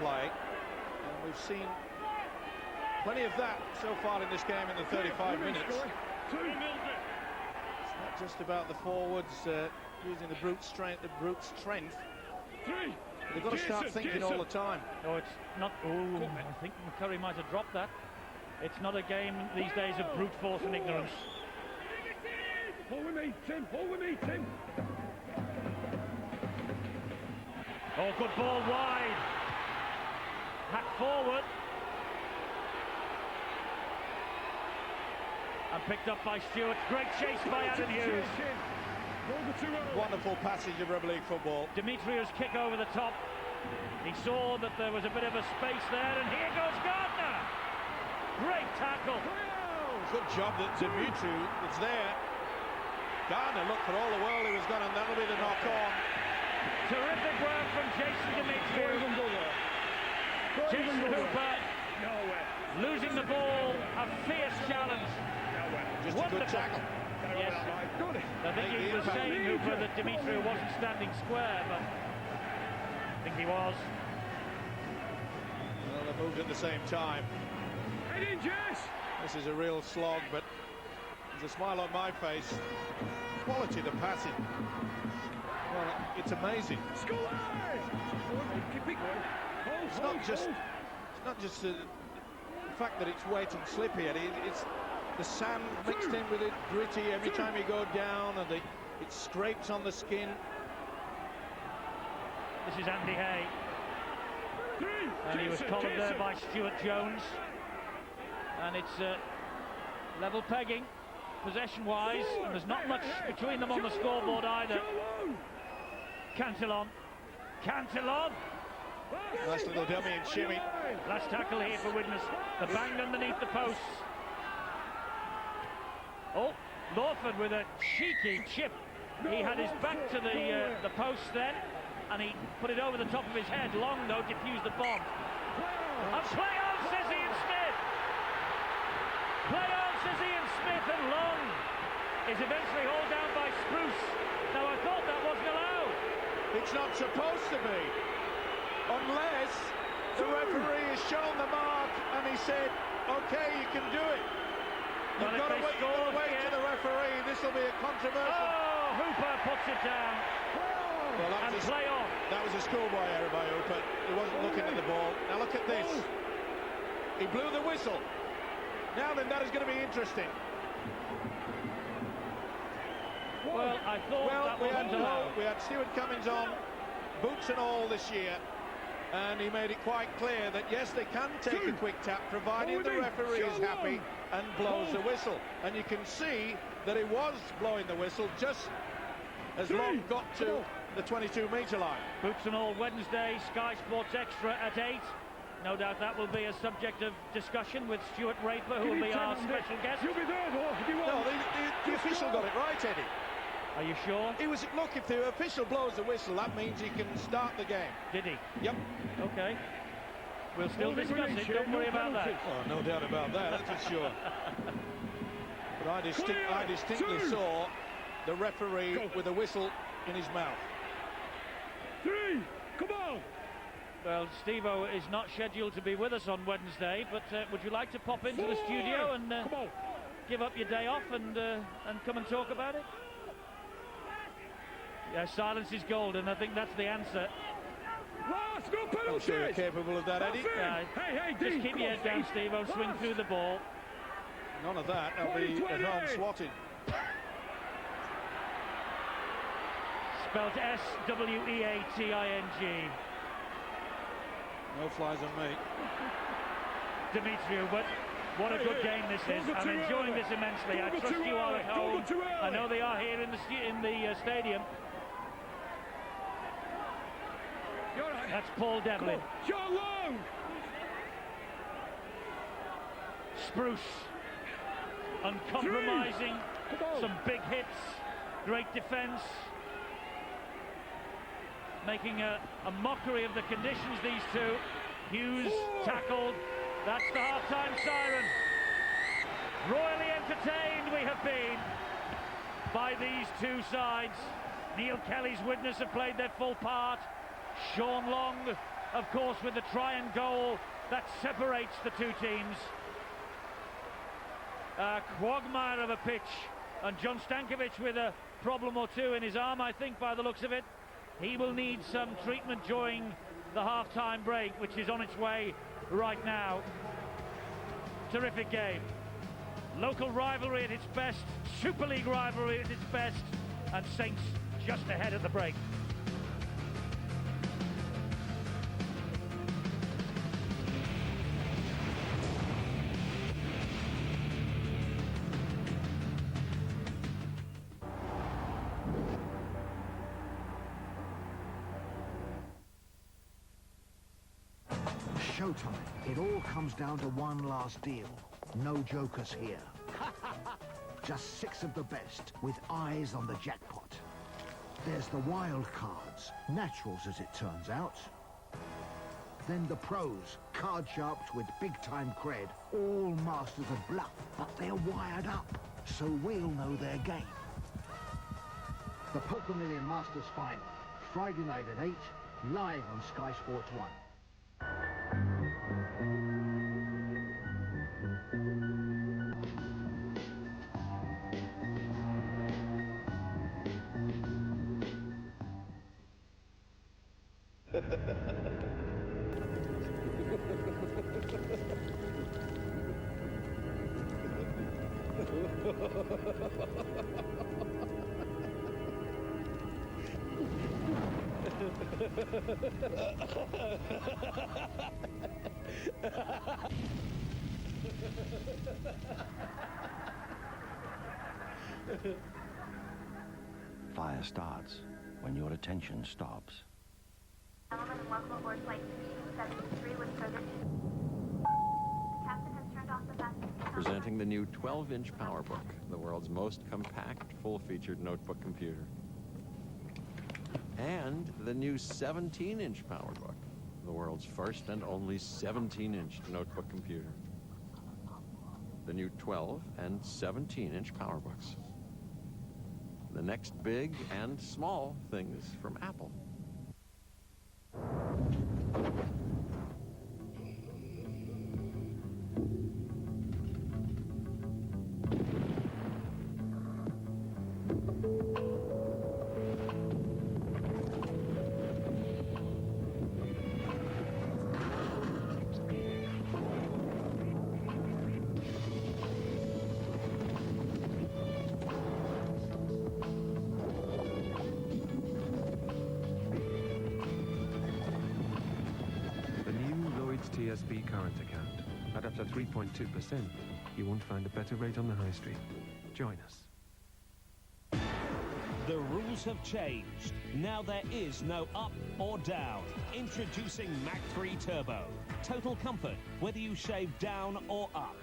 play, and we've seen plenty of that so far in this game in the 35 minutes. It's not just about the forwards using the brute strength. They've got to start thinking all the time. Oh, it's not. Oh, I think McCurry might have dropped that. It's not a game these days of brute force and ignorance. Hold with me, Tim. Hold with me, Tim. Oh, good ball wide. Hack forward. And picked up by Stewart. Great chase by Adam Hughes. Wonderful passage of rugby league football. Demetriou's kick over the top. He saw that there was a bit of a space there, and here goes Gardner. Great tackle. Good job that Demetriou was there. Gardner looked for all the world he was gone, and that'll be the knock on. Terrific work from Jason Demetriou. Jason Hooper losing the ball. A fierce challenge. Just a good tackle. Yes. I think he was saying, Hooper, that Demetriou wasn't standing square, but I think he was. Well, they moved at the same time. This is a real slog, but there's a smile on my face. Quality of the passing. Well, it's amazing. It's not just the fact that it's wet and slippy. It's the sand mixed in with it, gritty every time you go down, and it scrapes on the skin. This is Andy Hay. And he was collared there by Stuart Jones. And it's level pegging, possession-wise, and there's not much between them on the scoreboard either. Cantillon. Nice little dummy and shimmy. Last tackle here for Widnes. The bang underneath the posts. Oh, Lawford with a cheeky chip. He had his back to the post then, and he put it over the top of his head. Long, though, diffused the bomb. And play on, says Ian Smith. Play on, says Ian Smith, and Long is eventually hauled down by Spruce. Now, I thought that wasn't allowed. It's not supposed to be, unless the referee has shown the mark and he said, OK, you can do it. You've got to wait to the referee. This will be a controversial. Oh, Hooper puts it down. Well, and play on. That was a schoolboy error by Hooper. He wasn't looking at the ball. Now look at this. He blew the whistle. Now then, that is going to be interesting. Well, I thought that wasn't allowed. We had Stuart Cummins on, boots and all this year, and he made it quite clear that yes, they can take a quick tap, providing the referee is happy and blows the whistle. And you can see that he was blowing the whistle just as Long got to the 22-metre line. Boots and all Wednesday, Sky Sports Extra at 8. No doubt that will be a subject of discussion with Stuart Raper, who will be our special guest. You'll be there, though, if you want. No, the official got it right, Eddie. Are you sure? Look, if the official blows the whistle, that means he can start the game. Did he? Yep. Okay. We'll still discuss it, don't worry about that. Oh, no doubt about that, that's for sure. But I distinctly saw the referee with a whistle in his mouth. 3, come on! Well, Steve-O is not scheduled to be with us on Wednesday, but would you like to pop into the studio and give up your day off and come and talk about it? Yeah, silence is golden. I think that's the answer. Last, no penalty. I'm sure you're capable of that, Eddie. Hey, just keep your head down, Steve-O. Swing through the ball. None of that. That'll be at-home swatting. Spelled S-W-E-A-T-I-N-G. No flies on me. Demetriou, but what a good game this is. I'm enjoying this immensely. I trust you are at home. I know they are here in the stadium. That's Paul Devlin. Long. Spruce. Uncompromising. Some big hits. Great defence. Making a mockery of the conditions, these two. Hughes tackled. That's the half-time siren. Royally entertained we have been. by these two sides. Neil Kelly's Widnes have played their full part. Sean Long, of course, with the try and goal that separates the two teams. A quagmire of a pitch, and John Stankovic with a problem or two in his arm, I think, by the looks of it. He will need some treatment during the half-time break, which is on its way right now. Terrific game. Local rivalry at its best, Super League rivalry at its best, and Saints just ahead at the break. Showtime. It all comes down to one last deal. No jokers here. Just 6 of the best, with eyes on the jackpot. There's the wild cards, naturals as it turns out. Then the pros, card sharps with big-time cred, all masters of bluff, but they're wired up, so we'll know their game. The Poker Million Masters Final, Friday night at 8, live on Sky Sports 1. Fire starts when your attention stops. Gentlemen, welcome aboard flight 373 with service. The captain has turned off the fast. Presenting the new 12-inch PowerBook, the world's most compact, full-featured notebook computer. And the new 17-inch PowerBook, the world's first and only 17-inch notebook computer. The new 12 and 17-inch PowerBooks. The next big and small things from Apple. TSB current account. At up to 3.2%, you won't find a better rate on the high street. Join us. The rules have changed. Now there is no up or down. Introducing Mach 3 Turbo. Total comfort, whether you shave down or up.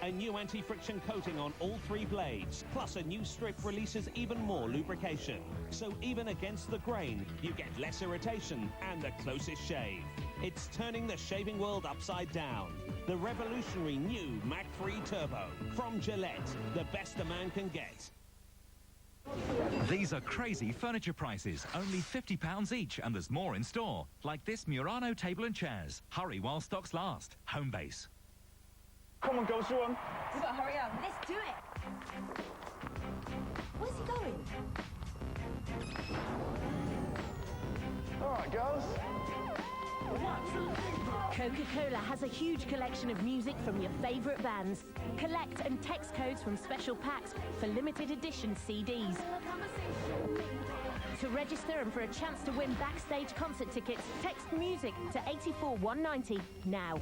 A new anti-friction coating on all 3 blades, plus a new strip releases even more lubrication. So even against the grain, you get less irritation and the closest shave. It's turning the shaving world upside down. The revolutionary new Mach 3 Turbo. From Gillette, the best a man can get. These are crazy furniture prices, only £50 each, and there's more in store. Like this Murano table and chairs. Hurry while stocks last. Homebase. Come on, girls, you on? We gotta hurry up. Let's do it. Where's he going? All right, girls. Coca-Cola has a huge collection of music from your favourite bands. Collect and text codes from special packs for limited edition CDs. To register and for a chance to win backstage concert tickets, text music to 84190 now.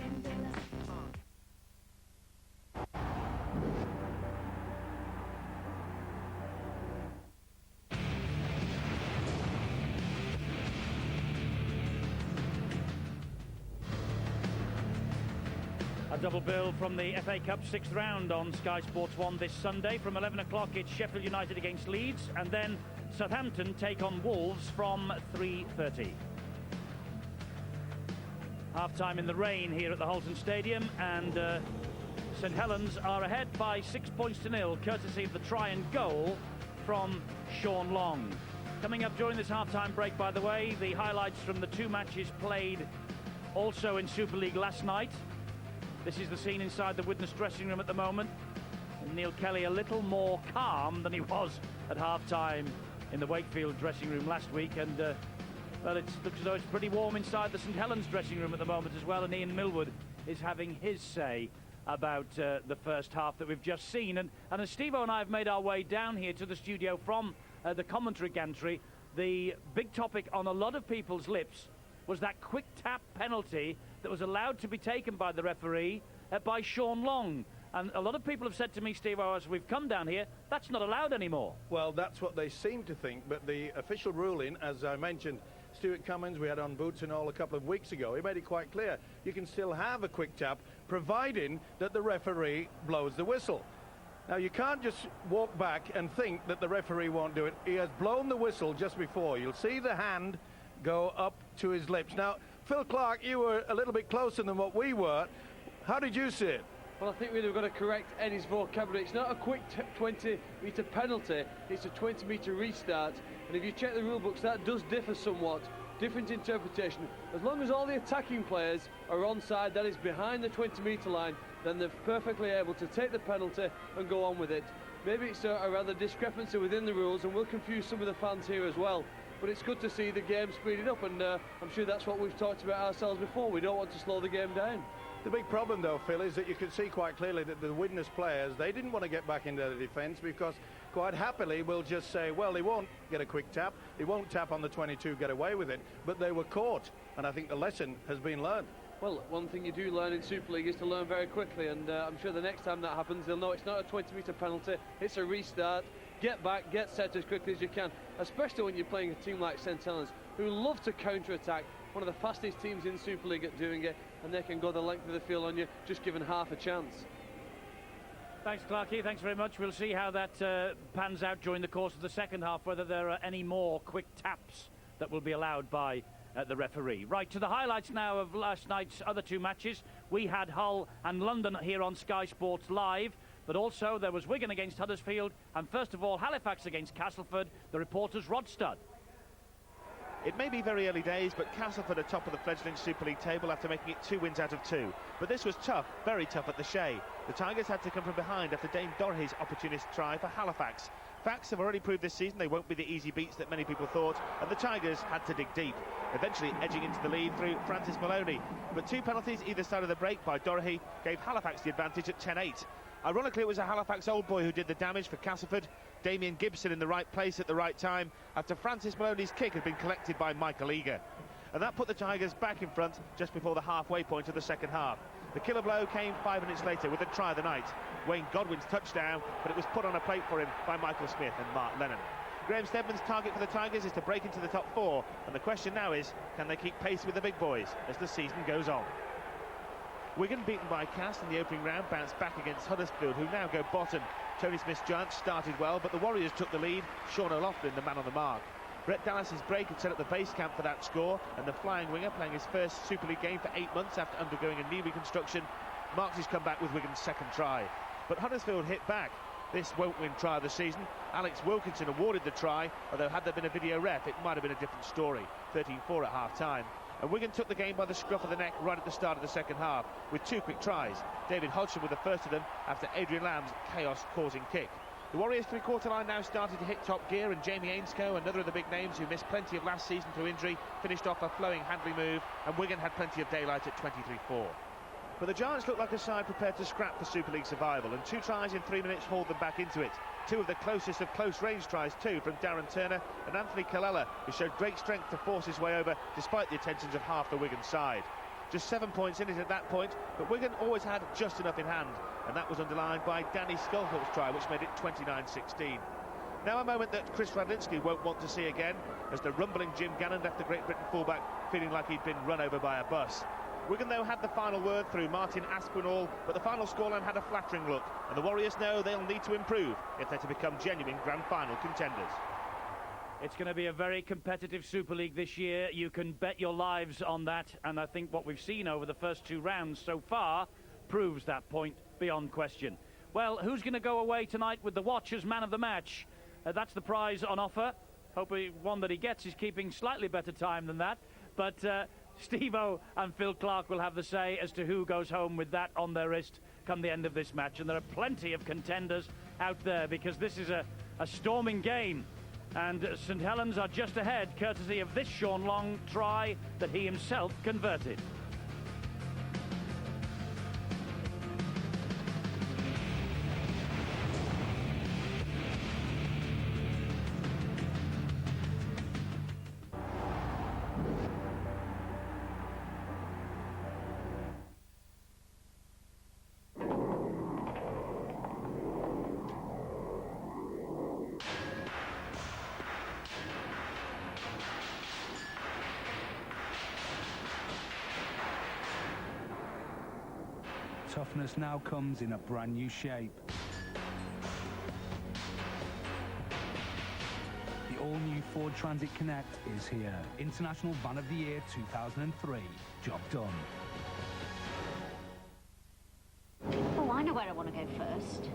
A double bill from the FA Cup 6th round on Sky Sports 1 this Sunday. From 11 o'clock, it's Sheffield United against Leeds, and then Southampton take on Wolves from 3:30. Half-time in the rain here at the Holton Stadium, and St Helens are ahead by 6 points to nil, courtesy of the try and goal from Sean Long. Coming up during this half-time break, by the way, the highlights from the two matches played also in Super League last night. This is the scene inside the Widnes dressing room at the moment. And Neil Kelly a little more calm than he was at half-time in the Wakefield dressing room last week. And, well, it looks as though it's pretty warm inside the St Helens dressing room at the moment as well. And Ian Millwood is having his say about the first half that we've just seen. And as Steve-O and I have made our way down here to the studio from the commentary gantry, the big topic on a lot of people's lips was that quick tap penalty that was allowed to be taken by the referee by Sean Long. And a lot of people have said to me, Steve-O, as we've come down here, that's not allowed anymore. Well, that's what they seem to think, but the official ruling, as I mentioned, Stuart Cummins, we had on Boots and All a couple of weeks ago, he made it quite clear you can still have a quick tap, providing that the referee blows the whistle. Now, you can't just walk back and think that the referee won't do it. He has blown the whistle just before. You'll see the hand go up to his lips. Now, Phil Clark, you were a little bit closer than what we were. How did you see it? Well, I think we've got to correct Eddie's vocabulary. It's not a quick 20-metre penalty, it's a 20-metre restart. And if you check the rule books, that does differ somewhat. Different interpretation. As long as all the attacking players are onside, that is behind the 20-metre line, then they're perfectly able to take the penalty and go on with it. Maybe it's a rather discrepancy within the rules and will confuse some of the fans here as well. But it's good to see the game speeded up, and I'm sure that's what we've talked about ourselves before. We don't want to slow the game down. The big problem, though, Phil, is that you can see quite clearly that the Widnes players, they didn't want to get back into the defence because quite happily we'll just say, well, they won't get a quick tap, they won't tap on the 22, get away with it, but they were caught, and I think the lesson has been learned. Well, one thing you do learn in Super League is to learn very quickly, and I'm sure the next time that happens, they'll know it's not a 20-metre penalty, it's a restart. Get back, get set as quickly as you can, especially when you're playing a team like St Helens, who love to counter-attack, one of the fastest teams in Super League at doing it, and they can go the length of the field on you, just given half a chance. Thanks, Clarkie. Thanks very much. We'll see how that pans out during the course of the second half, whether there are any more quick taps that will be allowed by the referee. Right, to the highlights now of last night's other two matches. We had Hull and London here on Sky Sports Live, but also there was Wigan against Huddersfield, and first of all, Halifax against Castleford. The reporter's Rod Studd. It may be very early days, but Castleford are top of the fledgling Super League table after making it 2 wins out of 2. But this was tough, very tough at the Shea. The Tigers had to come from behind after Dane Dorothy's opportunist try for Halifax. Facts have already proved this season they won't be the easy beats that many people thought, and the Tigers had to dig deep, eventually edging into the lead through Francis Maloney. But 2 penalties either side of the break by Dorothy gave Halifax the advantage at 10-8. Ironically, it was a Halifax old boy who did the damage for Castleford, Damien Gibson in the right place at the right time, after Francis Maloney's kick had been collected by Michael Eager. And that put the Tigers back in front just before the halfway point of the second half. The killer blow came 5 minutes later with the try of the night. Wayne Godwin's touchdown, but it was put on a plate for him by Michael Smith and Mark Lennon. Graham Stedman's target for the Tigers is to break into the top 4, and the question now is, can they keep pace with the big boys as the season goes on? Wigan, beaten by Cast in the opening round, bounced back against Huddersfield, who now go bottom. Tony Smith-Giants started well, but the Warriors took the lead. Sean O'Loughlin, the man on the mark. Brett Dallas's break had set up the base camp for that score, and the flying winger, playing his first Super League game for 8 months after undergoing a knee reconstruction, marks his comeback with Wigan's second try. But Huddersfield hit back. This won't win try of the season. Alex Wilkinson awarded the try, although had there been a video ref, it might have been a different story. 13-4 at half-time. And Wigan took the game by the scruff of the neck right at the start of the second half, with 2 quick tries. David Hodgson with the first of them after Adrian Lamb's chaos-causing kick. The Warriors' three-quarter line now started to hit top gear, and Jamie Ainscoe, another of the big names who missed plenty of last season through injury, finished off a flowing Handley move, and Wigan had plenty of daylight at 23-4. But the Giants looked like a side prepared to scrap for Super League survival, and 2 tries in 3 minutes hauled them back into it. 2 of the closest of close-range tries too, from Darren Turner and Anthony Kalala, who showed great strength to force his way over despite the attentions of half the Wigan side. Just 7 points in it at that point, but Wigan always had just enough in hand, and that was underlined by Danny Sculthorpe's try, which made it 29-16. Now a moment that Chris Radlinski won't want to see again, as the rumbling Jim Gannon left the Great Britain fullback feeling like he'd been run over by a bus. Wigan, though, had the final word through Martin Aspinall, but the final scoreline had a flattering look, and the Warriors know they'll need to improve if they're to become genuine grand final contenders. It's going to be a very competitive Super League this year. You can bet your lives on that, and I think what we've seen over the first 2 rounds so far proves that point beyond question. Well, who's going to go away tonight with the watch as man of the match? That's the prize on offer. Hopefully one that he gets is keeping slightly better time than that. But Steve-O and Phil Clark will have the say as to who goes home with that on their wrist come the end of this match. And there are plenty of contenders out there because this is a storming game. And St Helens are just ahead, courtesy of this Sean Long try that he himself converted. Toughness now comes in a brand new shape. The all-new Ford Transit Connect is here. International Van of the Year 2003. Job done. Oh, I know where I want to go first.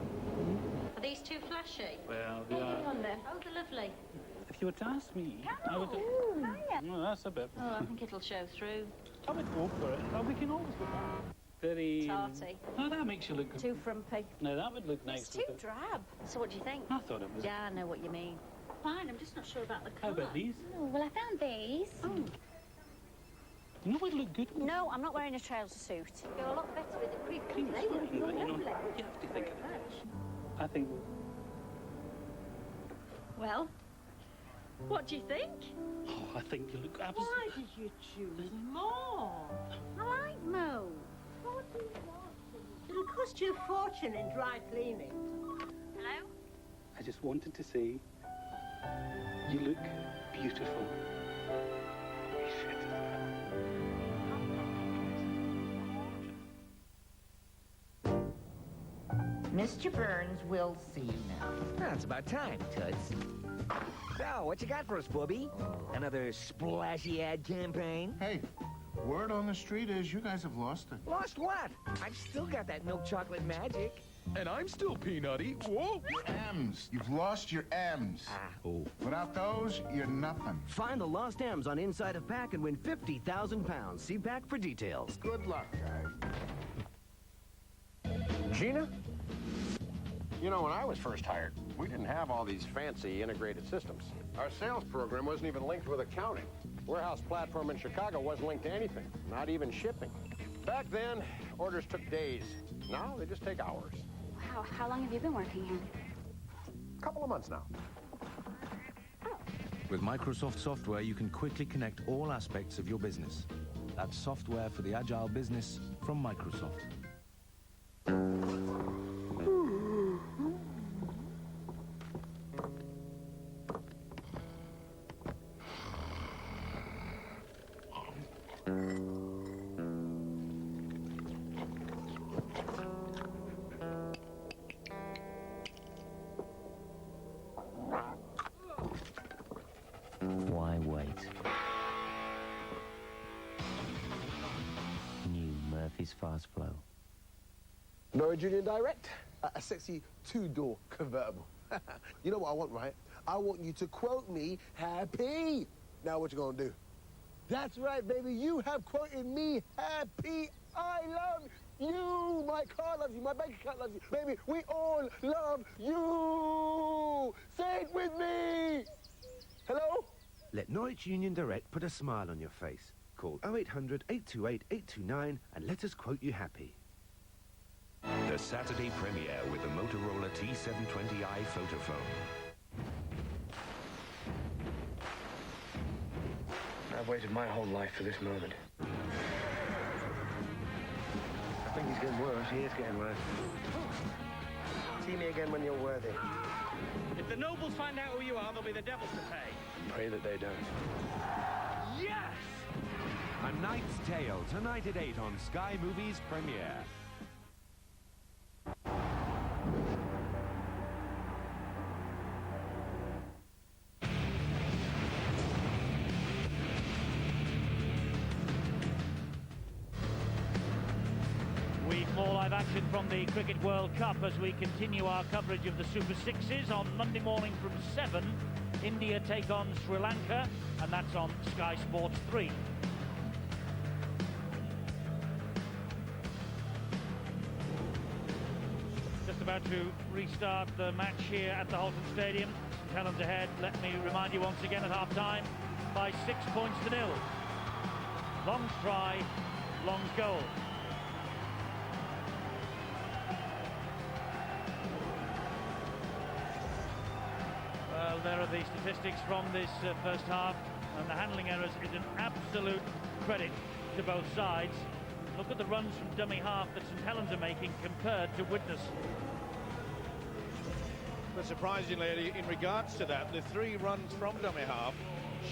Are these too flashy? Well, Oh, they're lovely. if you were to ask me, I would... Well, that's a bit... Oh, I think it'll show through. I would go for it. Oh, we can always go for it. Very... Tarty. Oh, that makes you look good. Too frumpy. No, that would look nice. It's too drab. So what do you think? I thought it was... Yeah, I know what you mean. Fine, I'm just not sure about the How colour. about these? Oh, well, I found these. Oh. You know what would look good? No, I'm not wearing a trouser suit. Go a lot better with the creep. You They would know, look you lovely. have to think of that. I think... Well, what do you think? Oh, I think you look absolutely... Why did you choose mauve? I like mauve. What do you want? It'll cost you a fortune in dry cleaning. Hello? I just wanted to say, you look beautiful. Mr. Burns will see you now. It's about time, Toots. So, what you got for us, Bubby? Another splashy ad campaign? Hey, word on the street is you guys have lost it. Lost what? I've still got that milk chocolate magic. And I'm still peanutty. Whoa! Your M's. You've lost your M's. Oh. Without those, you're nothing. Find the lost M's on Inside of Pack and win £50,000. See Pack for details. Good luck, guys. Gina? You know, when I was first hired, we didn't have all these fancy integrated systems. Our sales program wasn't even linked with accounting. Warehouse platform in Chicago wasn't linked to anything, not even shipping. Back then, orders took days. Now, they just take hours. Wow, how long have you been working here? A couple of months now. With Microsoft software, you can quickly connect all aspects of your business. That's software for the agile business from Microsoft. Why wait? New Murphy's Fast Flow. Norwich Union Direct, a sexy two-door convertible. You know what I want, right? I want you to quote me happy. Now what you gonna do? That's right, baby. You have quoted me happy. I love you. My car loves you. My bank account loves you. Baby, we all love you. Say it with me. Hello? Let Norwich Union Direct put a smile on your face. Call 0800 828 829 and let us quote you happy. The Saturday premiere with the Motorola T720i photophone. I've waited my whole life for this moment. I think he's getting worse. He is getting worse. See me again when you're worthy. If the nobles find out who you are, there'll be the devils to pay. Pray that they don't. Yes! A Knight's Tale, tonight at 8 on Sky Movies Premiere. Week 4 live action action from the Cricket World Cup as we continue our coverage of the Super Sixes on Monday morning from 7. India take on Sri Lanka, and that's on Sky Sports 3. Just about to restart the match here at the Halton Stadium. St Helens ahead, let me remind you once again, at half-time by 6 points to 0. Long's try, Long's goal. Well, there are the statistics from this first half, and the handling errors is an absolute credit to both sides. Look at the runs from dummy half that St Helens are making compared to Widnes. But surprisingly, in regards to that, the 3 runs from dummy half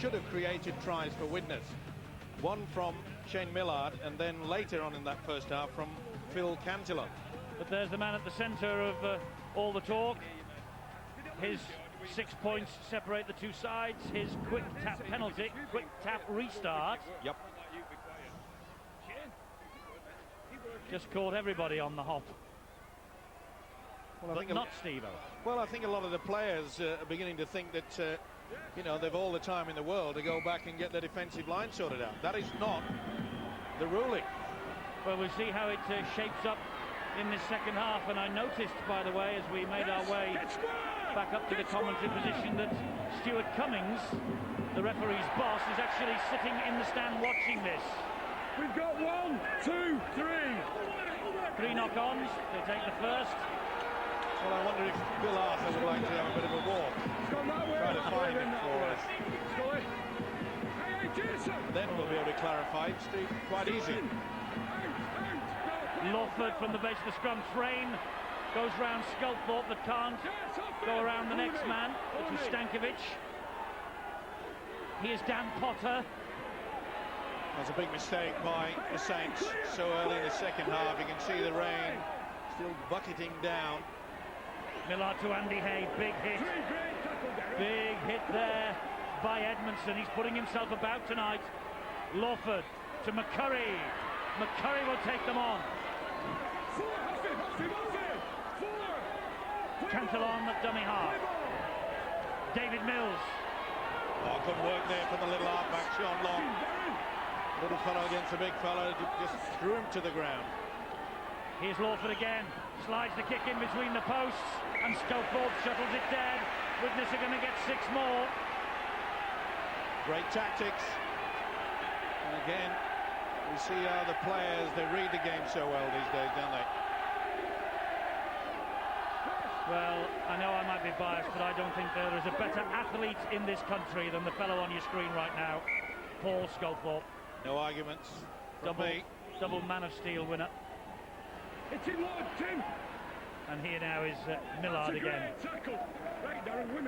should have created tries for Widnes. One from Shane Millard, and then later on in that first half from Phil Cantillon. But there's the man at the centre of all the talk. His 6 points separate the two sides. His quick tap penalty, quick tap restart. Yep. Just caught everybody on the hop. Well, but not Steve-O. Well, I think a lot of the players are beginning to think that, you know, they've all the time in the world to go back and get their defensive line sorted out. That is not the ruling. Well, we'll see how it shapes up in this second half. And I noticed, by the way, as we made our way back up to the commentary position, that Stuart Cummings, the referee's boss, is actually sitting in the stand watching this. We've got 1, 2, 3. 3 knock-ons. They take the first. Well, I wonder if Bill Arthur would like to have a bit of a walk. Try to find him for us. Then we'll be able to clarify. It's quite easy. Lawford from the base of the scrum. Train goes round Sculthorpe, but can't go around the next man, which is Stankovic. Here's Dan Potter. That's a big mistake by the Saints so early in the second half. You can see the rain still bucketing down. Millard to Andy Hay, big hit. Big hit there by Edmondson. He's putting himself about tonight. Lawford to McCurry. McCurry will take them on. Cantillon at dummy half. David Mills. Oh, good work there from the little halfback, Sean Long. Little fellow against the big fellow, just threw him to the ground. Here's Lawford again. Slides the kick in between the posts, and Sculthorpe shuttles it dead. Widnes are going to get 6 more. Great tactics. And again, we see how the players, they read the game so well these days, don't they? Well, I know I might be biased, but I don't think there is a better athlete in this country than the fellow on your screen right now, Paul Sculthorpe. No arguments from me. Double Man of Steel winner. It's in Lord Tim. And here now is Millard again.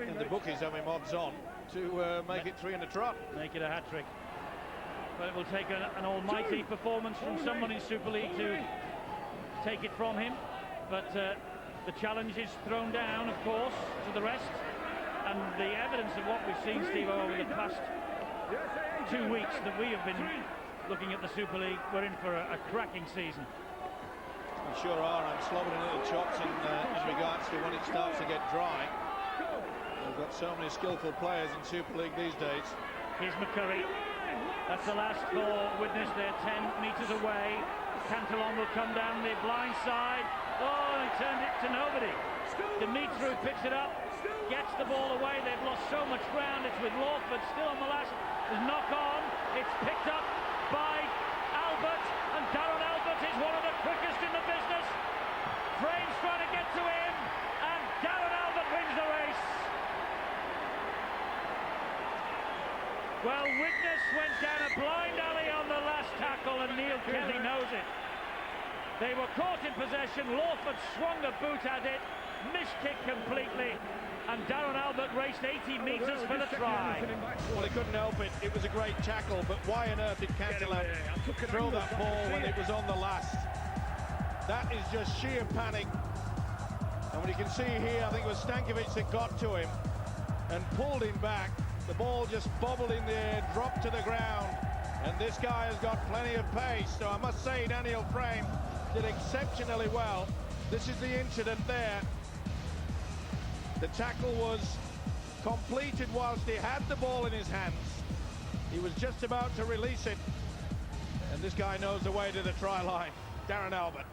And the bookies have him odds on to make it 3 in a trot. Make it a hat-trick. But it will take an almighty performance from someone in Super League to take it from him. But the challenge is thrown down, of course, to the rest. And the evidence of what we've seen, Steve, over the past 2 weeks that we have been looking at the Super League, we're in for a cracking season. We sure are. I'm slobbering little chops in regards to when it starts to get dry. We've got so many skillful players in Super League these days. Here's McCurry. That's the last for Widnes. They're 10 metres away. Cantillon will come down the blind side. Oh, he turned it to nobody. Dimitru picks it up, gets the ball away. They've lost so much ground. It's with Lawford still on the last. There's knock on. It's picked up by Albert, and Darren Albert is one of the quickest in the business. Frame's trying to get to him, and Darren Albert wins the race. Well, Widnes went down a blind alley on the last tackle, and Neil Kelly knows it. They were caught in possession. Lawford swung the boot at it, missed kick completely, and Darren Albert raced 80 metres for the try. Well, he couldn't help it. It was a great tackle, but why on earth did Cantillon throw that ball when it was on the last? That is just sheer panic. And when you can see here, I think it was Stankovic that got to him and pulled him back. The ball just bobbled in the air, dropped to the ground, and this guy has got plenty of pace. So I must say, Daniel Frame did exceptionally well. This is the incident there. The tackle was completed whilst he had the ball in his hands. He was just about to release it. And this guy knows the way to the try line. Darren Albert.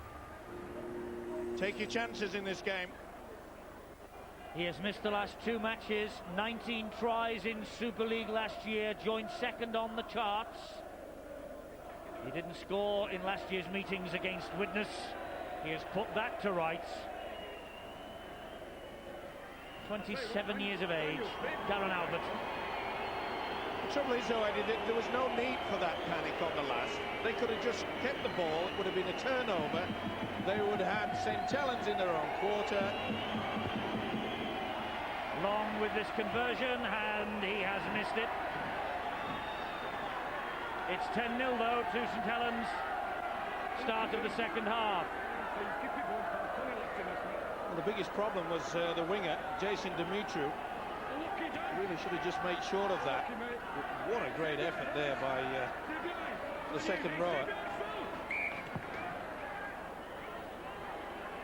Take your chances in this game. He has missed the last 2 matches, 19 tries in Super League last year, joined second on the charts. He didn't score in last year's meetings against Widnes. He has put that to rights. 27 years of age, Darren Albert. The trouble is, though, Eddie, there was no need for that panic on the last. They could have just kept the ball. It would have been a turnover. They would have had St. Helens in their own quarter. Long with this conversion, and he has missed it. It's 10-0, though, to St. Helens. Start of the second half. Well, the biggest problem was the winger, Jason Dumitru. Really should have just made sure of that. What a great effort there by the second rower.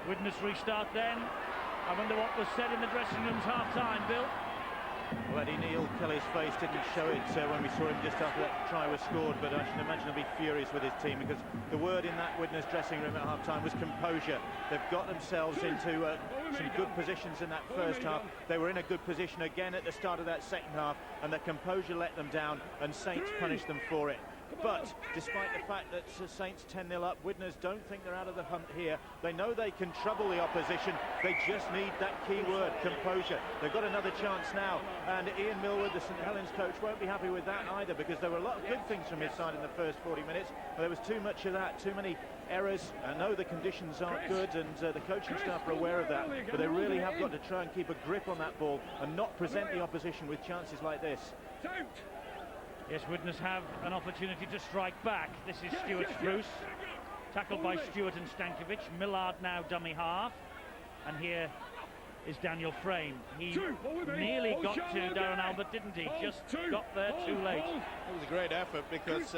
Widnes restart then. I wonder what was said in the dressing room's half-time, Bill. Well, Eddie, Neil Kelly's face didn't show it when we saw him just after that try was scored, but I should imagine he'll be furious with his team, because the word in that Widnes dressing room at half-time was composure. They've got themselves into some good positions in that first half. They were in a good position again at the start of that second half, and the composure let them down, and Saints punished them for it. But despite the fact that Saints 10-0 up, Widnes don't think they're out of the hunt here. They know they can trouble the opposition. They just need that key word, composure. They've got another chance now, and Ian Millward, the St. Helens coach, won't be happy with that either, because there were a lot of good things from his side in the first 40 minutes. But there was too much of that, too many errors. I know the conditions aren't good, and the coaching staff are aware of that, but they really have got to try and keep a grip on that ball and not present the opposition with chances like this. Yes, Widnes have an opportunity to strike back. This is Stuart Spruce, tackled by Stewart and Stankovic. Millard now dummy half, and here is Daniel Frame. He nearly got to Darren Albert, didn't he? Just got there too late. It was a great effort, because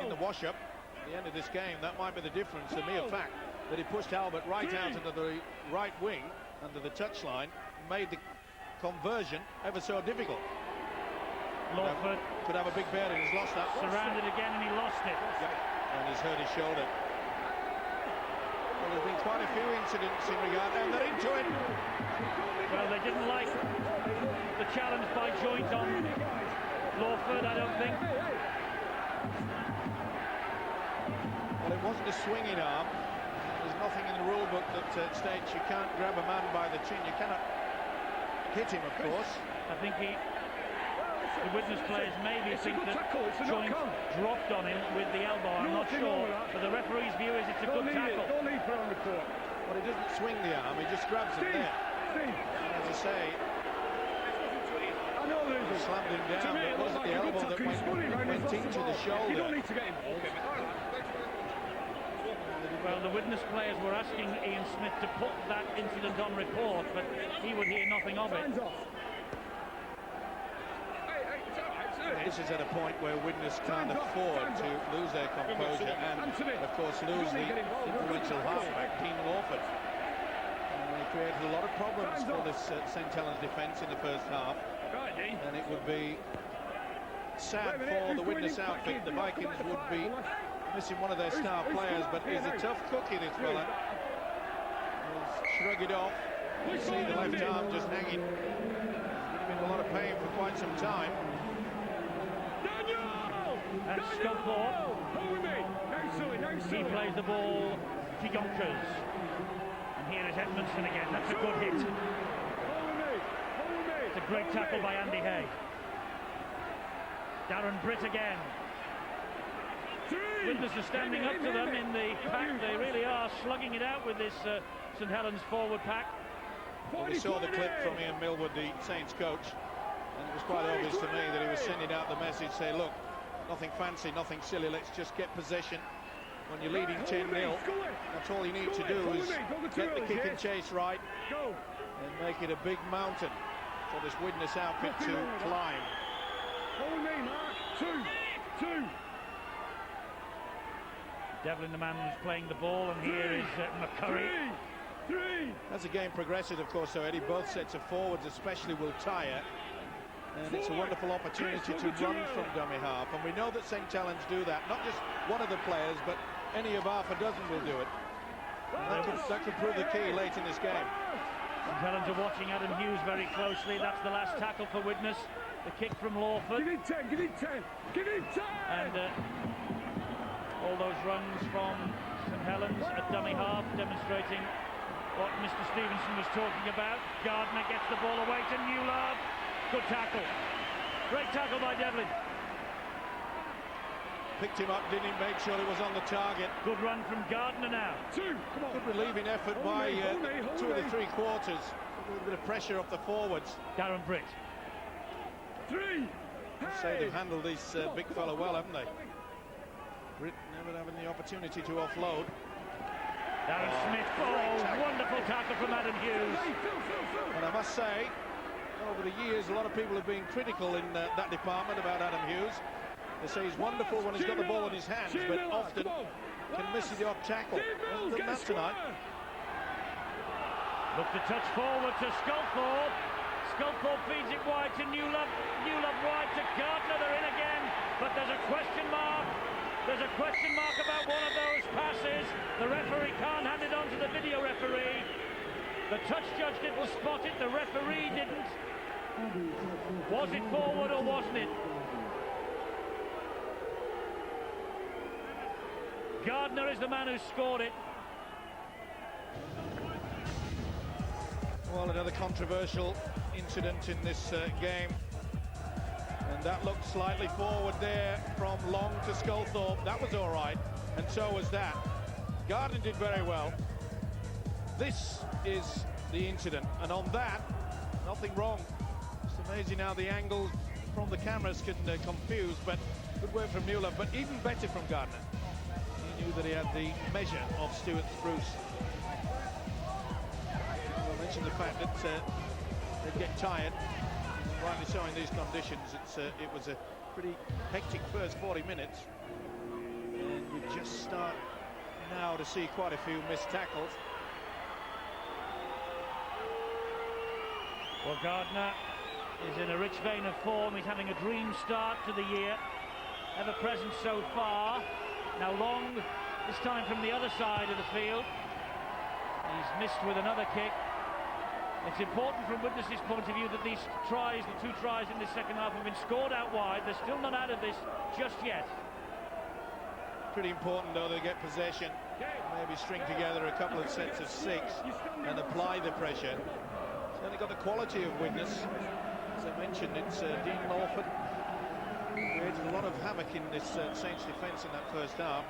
in the wash-up at the end of this game, that might be the difference. The mere fact that he pushed Albert right out into the right wing under the touchline made the conversion ever so difficult. Lawford could have a big bearing. He's lost that. Surrounded again, and he lost it. Yep. And he's hurt his shoulder. Well, there's been quite a few incidents in regard, and they're into it. Well, they didn't like the challenge by Joint on Lawford, I don't think. Well, it wasn't a swinging arm. There's nothing in the rule book that states you can't grab a man by the chin. You cannot hit him, of course. I think the Widnes players maybe think that Joint dropped on him with the elbow. I'm not sure, but the referee's view is it's a good tackle. Well, he doesn't swing the arm, he just grabs him there. And as I say, he slammed him down, but it wasn't the elbow that went into the shoulder. Well, the Widnes players were asking Ian Smith to put that into the Don report, but he would hear nothing of it. This is at a point where Widnes can't afford to lose their composure and, of course, lose the influential halfback, Dean Lawford. And they created a lot of problems for this St. Helens defence in the first half. And it would be sad for the Widnes outfit. The Vikings would be missing one of their star players, but he's a tough cookie, this fella. He'll shrug it off. You see the left arm just hanging. He's been in a lot of pain for quite some time. And Scunthorpe, he plays the ball to Yonkers. And here is Edmondson again. That's a good hit. It's a great tackle by Andy Hay. Darren Britt again. Widnes are standing up to them in the pack. They really are slugging it out with this St. Helens forward pack. Well, we saw the clip from Ian Millward, the Saints coach, and it was quite obvious to me that he was sending out the message, say, look, nothing fancy, nothing silly, let's just get possession. When you're leading 10-0, that's all you need to do is get the kick and chase right and make it a big mountain for this Widnes outfit to climb. Devlin, the man who's playing the ball, and here is McCurry. As the game progresses, of course, so Eddie, both sets of forwards especially will tire. And it's a wonderful opportunity to run from dummy half. And we know that St. Helens do that. Not just one of the players, but any of half a dozen will do it. That could prove the key late in this game. St. Helens are watching Adam Hughes very closely. That's the last tackle for Widnes. The kick from Lawford. Give it 10, give it 10, give it 10! And all those runs from St. Helens at dummy half, demonstrating what Mr. Stevenson was talking about. Gardner gets the ball away to Newlove. Good tackle. Great tackle by Devlin. Picked him up, didn't he? Make sure it was on the target. Good run from Gardner now. Two, come on. Good relieving effort by 2 of the 3 quarters. A little bit of pressure off the forwards. Darren Britt. 3. I'd say they've handled this big fella well, haven't they? Britt never having the opportunity to offload. Darren Smith. Oh, wonderful tackle from Adam Hughes. And I must say, over the years, a lot of people have been critical in that department about Adam Hughes. They say he's wonderful when he's got the ball in his hands, but often can miss the odd tackle. Hasn't done that tonight. Look to touch forward to Sculthorpe. Sculthorpe feeds it wide to Newlove. Newlove wide to Gardner. They're in again, but there's a question mark. There's a question mark about one of those passes. The referee can't hand it on to the video referee. The touch judge didn't spot it. The referee didn't. Was it forward or wasn't it? Gardner is the man who scored it. Well, another controversial incident in this game. And that looked slightly forward there from Long to Sculthorpe. That was all right, and so was that. Gardner did very well. This is the incident, and on that, nothing wrong. It's amazing how the angles from the cameras can confuse, but good work from Newlove, but even better from Gardner. He knew that he had the measure of Stuart Spruce. I mentioned the fact that they'd get tired. Rightly so in these conditions. It was a pretty hectic first 40 minutes. And we just start now to see quite a few missed tackles. Well, Gardner is in a rich vein of form. He's having a dream start to the year. Ever present so far. Now Long, this time from the other side of the field. He's missed with another kick. It's important from Widnes' point of view that these tries, the 2 tries in this second half, have been scored out wide. They're still not out of this just yet. Pretty important, though, they get possession. Maybe string together a couple of sets of 6 and apply the pressure. Certainly got the quality of Widnes. As I mentioned, it's Dean Lawford. Created a lot of havoc in this Saints defence in that first half.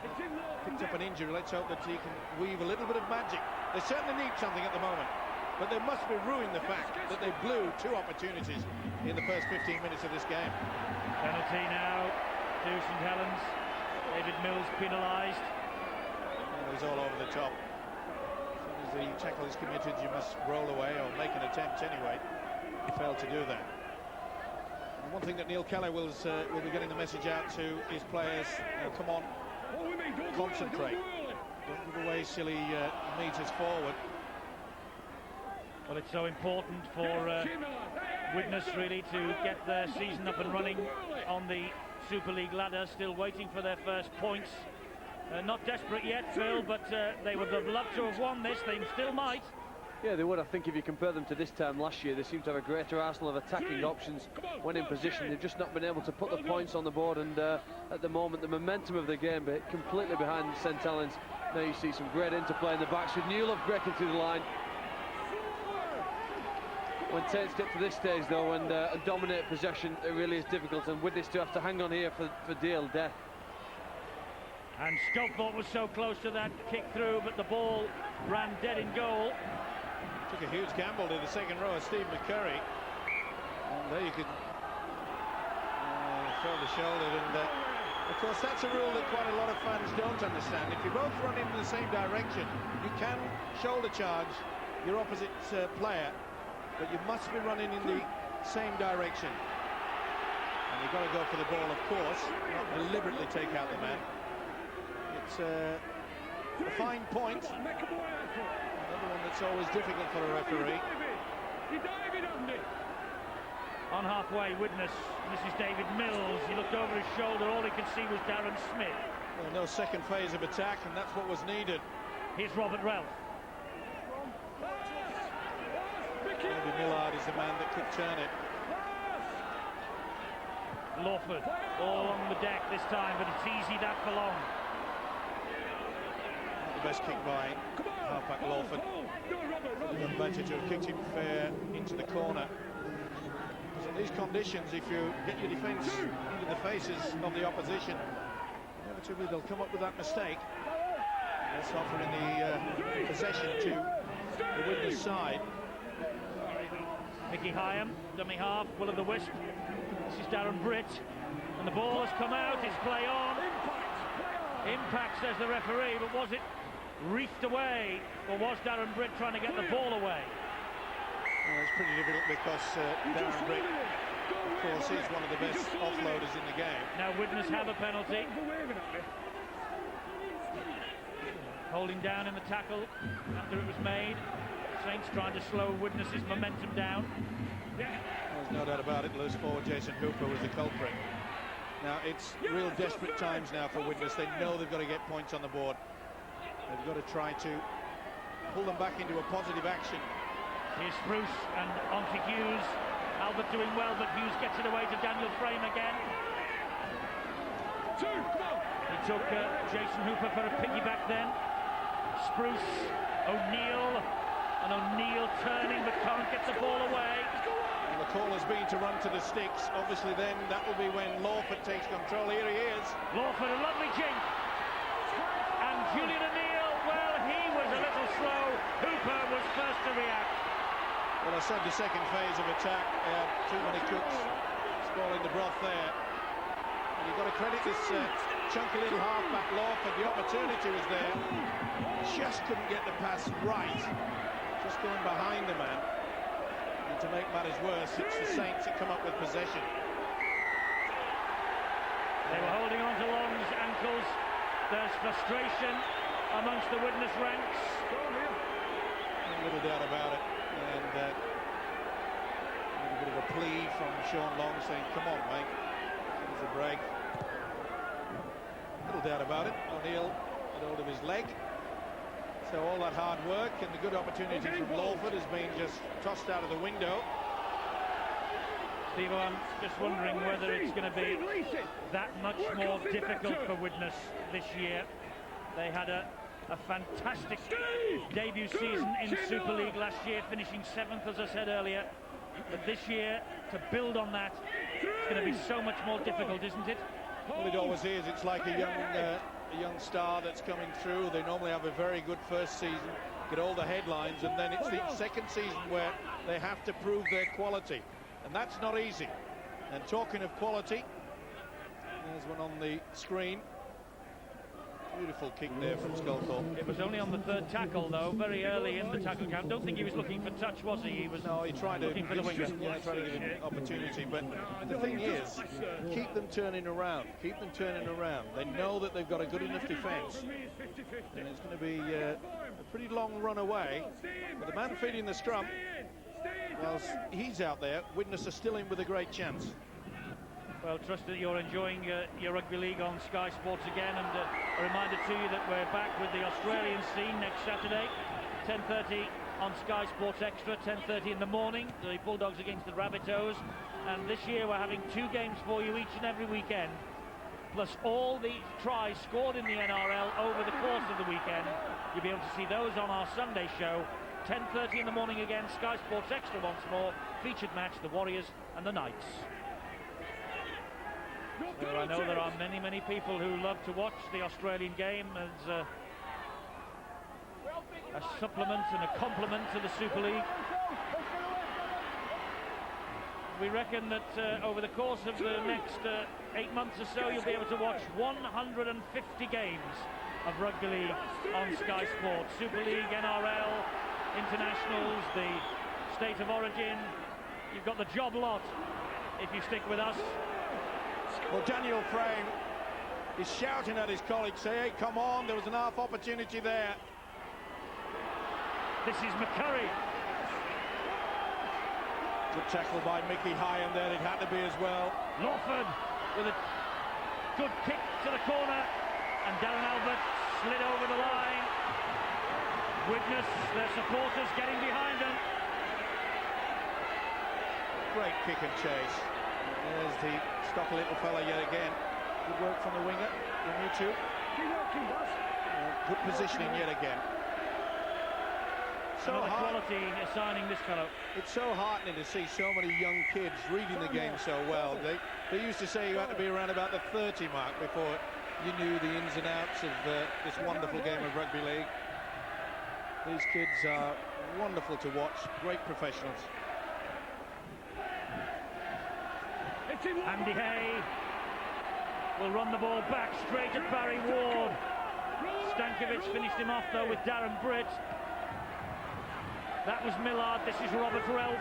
Picked up an injury. Let's hope that he can weave a little bit of magic. They certainly need something at the moment. But they must be ruining the fact that they blew 2 opportunities in the first 15 minutes of this game. Penalty now to St. Helens. David Mills penalised. It was all over the top. As soon as the tackle is committed, you must roll away or make an attempt anyway. He failed to do that. And one thing that Neil Kelly will be getting the message out to his players: come on, concentrate. Don't give away silly meters forward. Well, it's so important for Widnes really to get their season up and running on the Super League ladder. Still waiting for their first points. Not desperate yet, Phil, but they would have loved to have won this. They still might. Yeah, they would. I think if you compare them to this time last year, they seem to have a greater arsenal of attacking options when in position. They've just not been able to put the points on the board, and at the moment the momentum of the game completely behind St. Helens. Now you see some great interplay in the backs with Newlove breaking through the line. When Saints get to this stage, though, and dominate possession, it really is difficult, and Widnes to have to hang on here for dear death. And Sculthorpe was so close to that kick through, but the ball ran dead in goal. Took a huge gamble to the second row of Steve McCurry. And there you could shoulder-shouldered, and of course that's a rule that quite a lot of fans don't understand. If you both run in the same direction, you can shoulder charge your opposite player, but you must be running in the same direction. And you've got to go for the ball, of course, not deliberately take out the man. It's a fine point. Another one that's always difficult for a referee. On halfway, Widnes, this is David Mills. He looked over his shoulder, all he could see was Darren Smith. Well, no second phase of attack, and that's what was needed. Here's Robert Relf. Maybe Millard is the man that could turn it. Lawford, all on the deck this time, but it's easy that for long. Not the best kick by halfback Lawford. The advantage to have kicked him fair into the corner. Because in these conditions, if you get your defence into the faces of the opposition, inevitably they'll come up with that mistake. That's offering the possession to the Widnes side. Mickey Hyam, dummy half, will of the wisp. This is Darren Britt, and the ball has come out. It's play on. Impact, says the referee, but was it reefed away, or was Darren Britt trying to get the ball away? Well, it's pretty difficult because Darren Britt, of course, is one of the best offloaders in the game. Now Widnes have a penalty. Holding down in the tackle after it was made. Saints trying to slow Widnes' momentum down. There's no doubt about it, loose forward Jason Hooper was the culprit. Now it's real desperate times now for Widnes. They know they've got to get points on the board. They've got to try to pull them back into a positive action. Here's Spruce and on to Hughes. Albert doing well, but Hughes gets it away to Daniel Frame again. He took Jason Hooper for a piggyback then. Spruce, O'Neill, and O'Neill turning but can't get the ball away. And the call has been to run to the sticks. Obviously then that will be when Lawford takes control. Here he is. Lawford, a lovely jink. And Julian O'Neill, well, he was a little slow. Hooper was first to react. Well, I said the second phase of attack. Too many cooks spoiling the broth there. And you've got to credit this chunky little halfback Lawford. The opportunity was there. Just couldn't get the pass right. Just going behind the man. And to make matters worse, it's the Saints that come up with possession. They were holding on to Long's ankles. There's frustration amongst the Widnes ranks. Little doubt about it. And a little bit of a plea from Sean Long saying, come on, mate. There's a break. Little doubt about it. O'Neill had hold of his leg. So all that hard work and the good opportunity from Lawford has been just tossed out of the window. Steve, I'm just wondering whether it's going to be that much more difficult for Widnes this year. They had a fantastic debut season in Super League last year, finishing 7th, as I said earlier. But this year, to build on that, it's going to be so much more difficult, isn't it? Well, it always is. It's like a young star that's coming through. They normally have a very good first season, get all the headlines, and then it's the second season where they have to prove their quality. And that's not easy. And talking of quality, there's one on the screen. Beautiful kick there from Sculthorpe. It was only on the third tackle, though, very early in the tackle count. Don't think he was looking for touch, was he? He was tried to looking for the winger. Yeah, trying to give him opportunity. But the thing is, keep them turning around. Keep them turning around. They know that they've got a good enough defence. And it's going to be a pretty long run away. But the man feeding the scrum, well, he's out there. Widnes are still in with a great chance. Well, trust that you're enjoying your rugby league on Sky Sports again, and a reminder to you that we're back with the Australian scene next Saturday, 10:30 on Sky Sports Extra, 10:30 in the morning, the Bulldogs against the Rabbitohs. And this year we're having 2 games for you each and every weekend, plus all the tries scored in the NRL over the course of the weekend. You'll be able to see those on our Sunday show, 10:30 in the morning again, Sky Sports Extra once more, featured match, the Warriors and the Knights. So I know there are many people who love to watch the Australian game as a supplement and a complement to the Super League. We reckon that over the course of the next 8 months or so, you'll be able to watch 150 games of rugby league on Sky Sports. Super League, NRL, internationals, the State of Origin. You've got the job lot if you stick with us. Well, Daniel Frame He's shouting at his colleagues, say, hey, come on, there was an half opportunity there. This is McCurry. Good tackle by Mickey Hyam there, it had to be as well. Lawford with a good kick to the corner, and Darren Albert slid over the line. Widnes, their supporters getting behind them. Great kick and chase. There's the stocky little fella yet again. Good work from the winger, Yamichu. Good positioning yet again. So another quality assigning this fellow. It's so heartening to see so many young kids reading the game so well. They used to say you had to be around about the 30 mark before you knew the ins and outs of this wonderful game of rugby league. These kids are wonderful to watch, great professionals. Andy Hay will run the ball back straight at Barry Ward. Stankovic finished him off though with Darren Britt. That was Millard, this is Robert Relf.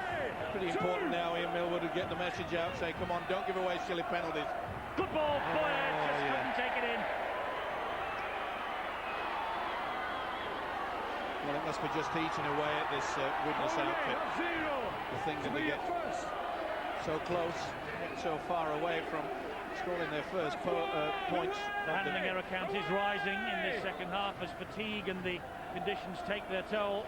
Pretty important now, Ian Millwood would get the message out, say, come on, don't give away silly penalties. Good ball, Boyer just couldn't take it in. Well, it must be just eating away at this Widnes outfit. The things that they get so close, so far away from scoring their first points. The handling error count is rising in this second half as fatigue and the conditions take their toll.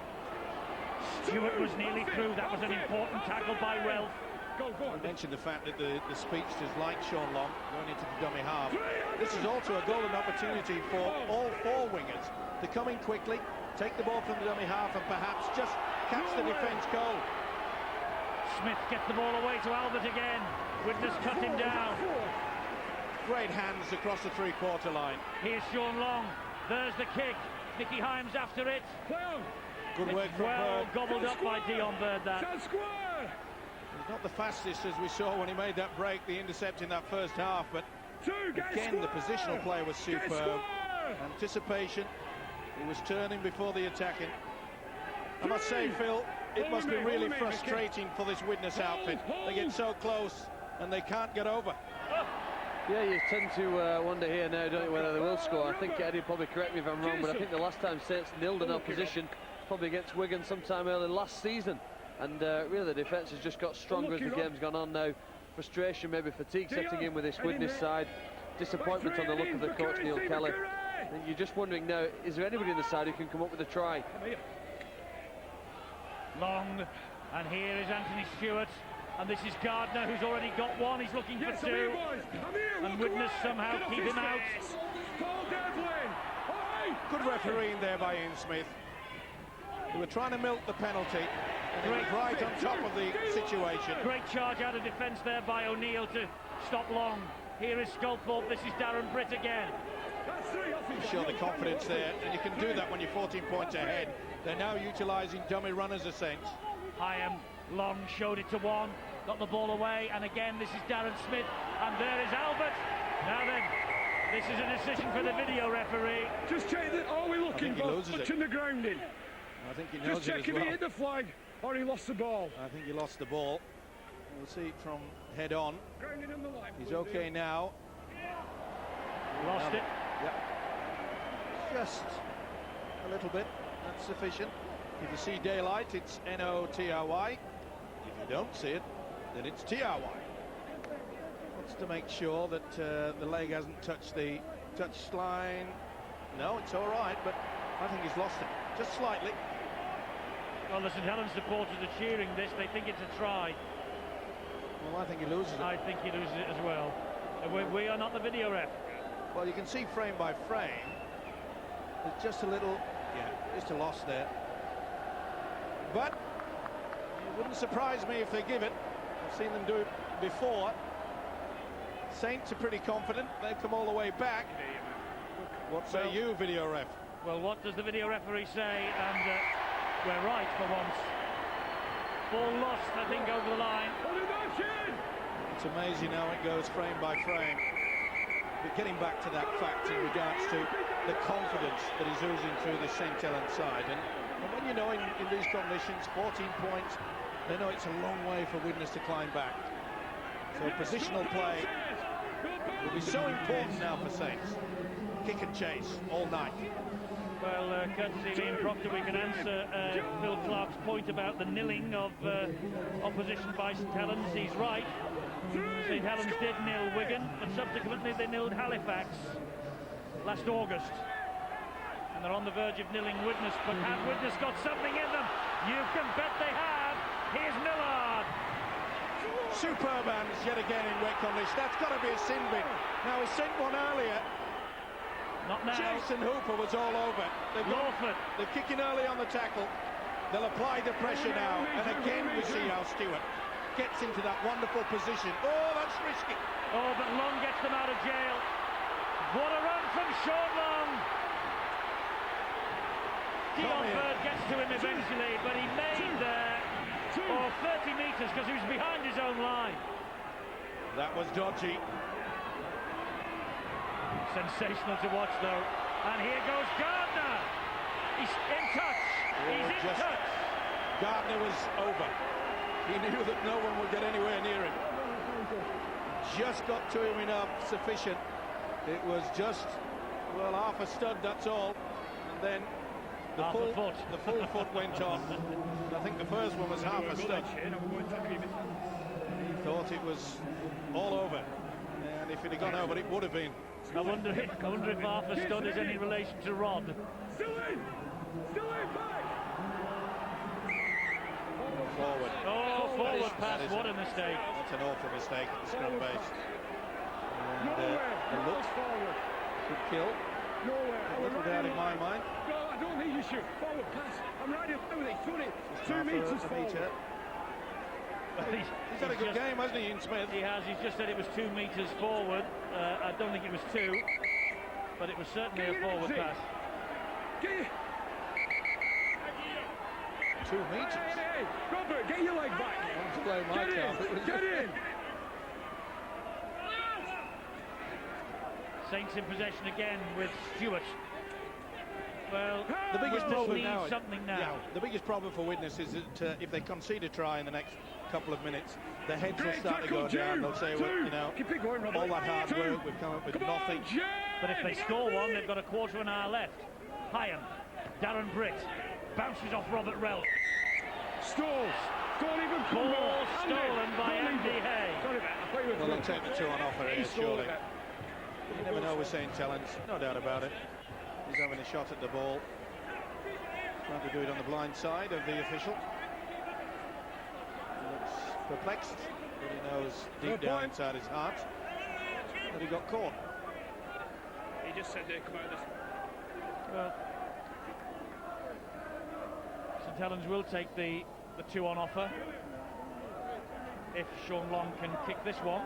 Stewart was nearly through. That was an important tackle by Relf. I mentioned the fact that the speedsters like Sean Long going into the dummy half. This is also a golden opportunity for all four wingers to come in quickly, take the ball from the dummy half and perhaps just catch the defence cold. Smith gets the ball away to Albert again. Widnes cut him down. Great hands across the three-quarter line. Here's Sean Long. There's the kick. Nicky Hyams after it. Good work from well Bird. gobbled up by Dion Bird, that. He's not the fastest as we saw when he made that break, the intercept in that first half, but again the positional play was superb. Anticipation, he was turning before the attacking. I must say, Phil, it must be really frustrating for this Widnes outfit. They get so close and they can't get over. Yeah, you tend to wonder here now, don't you, whether they will score. I think Eddie will probably correct me if I'm wrong, but I think the last time Saints nilled in opposition, probably against Wigan sometime early last season. And really the defence has just got stronger as the game's gone on now. Frustration, maybe fatigue setting in with this Widnes side. Disappointment on the look of the coach, Neil Kelly. And you're just wondering now, is there anybody in the side who can come up with a try? Long, and here is Anthony Stewart. And this is Gardner, who's already got one. He's looking for two. And Widnes somehow keep him out. Good refereeing there by Ian Smith. They were trying to milk the penalty. And he was right on top of the situation. Great charge out of defence there by O'Neill to stop Long. Here is Sculthorpe. This is Darren Britt again. You show the confidence there. And you can do that when you're 14 points ahead. They're now utilising dummy runners, the Saints. Hyam, Long showed it to one. Got the ball away, and again this is Darren Smith, and there is Albert. Now then, this is a decision for the video referee. Just check that. Are we looking for touching the ground in? I think he knows just check it as well. If he hit the flag or he lost the ball. I think he lost the ball. We'll see it from head on. He's okay now. Lost it. Yep. Just a little bit. That's sufficient. If you see daylight, it's N-O-T-R-Y. If you don't see it, then it's T-R-Y. Wants to make sure that the leg hasn't touched the touch line. No, it's all right, but I think he's lost it, just slightly. Well, the St Helens supporters are cheering this. They think it's a try. Well, I think he loses it. I think he loses it as well. We are not the video ref. Well, you can see frame by frame. There's just a little, just a loss there. But it wouldn't surprise me if they give it. I've seen them do it before. Saints are pretty confident. They come all the way back. What say you, video ref? Well, what does the video referee say? And we're right for once. Ball lost, I think, over the line. It's amazing how it goes frame by frame. But getting back to that fact in regards to the confidence that is oozing through the St Helens side. And when you know in these conditions, 14 points, they know it's a long way for Widnes to climb back. So positional play will be so important now for Saints. Kick and chase all night. Well, courtesy of Ian Proctor, we can answer Phil Clark's point about the nilling of opposition by St Helens. He's right. St Helens did nil Wigan, but subsequently they nilled Halifax last August. And they're on the verge of nilling Widnes, but have Widnes got something in them? You can bet they have. Here's Millard. Superb hands yet again in Wicklish. That's got to be a sin bin. Now, he sent one earlier. Not now. Jason Hooper was all over. They're kicking early on the tackle. They'll apply the pressure now. And again, we see how Stewart gets into that wonderful position. Oh, that's risky. Oh, but Long gets them out of jail. What a run from Sean Long. Dion Bird gets to him eventually, but he made 30 metres because he was behind his own line. That was dodgy. Sensational to watch, though. And here goes Gardner. He's in touch. He's in touch. Gardner was over. He knew that no one would get anywhere near him. Just got to him enough, sufficient. It was just, well, half a stud, that's all. And then the full foot went on. And I think the first one was half a stud. He thought it was all over. And if it had gone over, it would have been. I wonder if half a stud is any relation to Rod. Still in! Back! Forward. Oh, forward pass, what a mistake. That's an awful mistake at the scrum base. And a look. Good kill. A little doubt in my mind. No, I don't think you should. Forward pass. I'm right up with it. Throw it. 2 metres forward. He's had a good game, hasn't he, Ian Smith? He has. He's just said it was 2 metres forward. I don't think it was 2, but it was certainly a forward pass. 2 metres. Hey, Robert, get your leg back. Get in. Saints in possession again with Stewart. Well, the biggest problem now. Something now. Yeah, the biggest problem for Widnes is that if they concede a try in the next couple of minutes, their heads will start to go down. They'll say, well, you know, all that hard work, we've come up with nothing. But if they score one, they've got a quarter of an hour left. Hyan, Darren Britt, bounces off Robert Relf. Stalls. Don't even come ball stolen by Andy Hay. Well, they'll take the 2 on offer here, surely. You never know with St Helens, no doubt about it. He's having a shot at the ball. Trying to do it on the blind side of the official. He looks perplexed, but he knows deep down inside his heart that he got caught. He just said they come out of this. Well, St Helens will take the 2 on offer. If Sean Long can kick this one,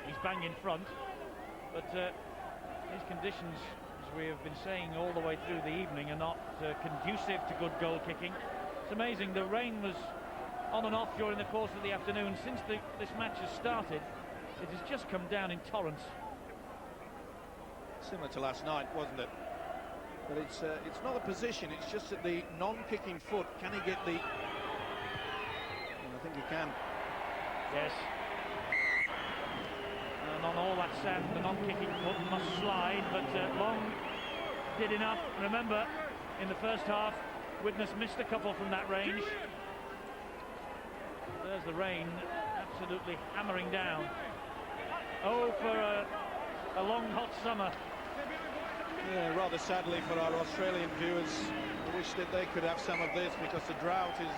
he's bang in front. But these conditions, as we have been saying all the way through the evening, are not conducive to good goal kicking. It's amazing, the rain was on and off during the course of the afternoon. Since this match has started, it has just come down in torrents. Similar to last night, wasn't it? But it's not the position, it's just that the non-kicking foot, can he get the... And I think he can. Yes. And on all that sand, the non-kicking foot must slide, but Long did enough. Remember, in the first half, Widnes missed a couple from that range. There's the rain absolutely hammering down. Oh, for a long, hot summer. Yeah, rather sadly for our Australian viewers. I wish that they could have some of this, because the drought is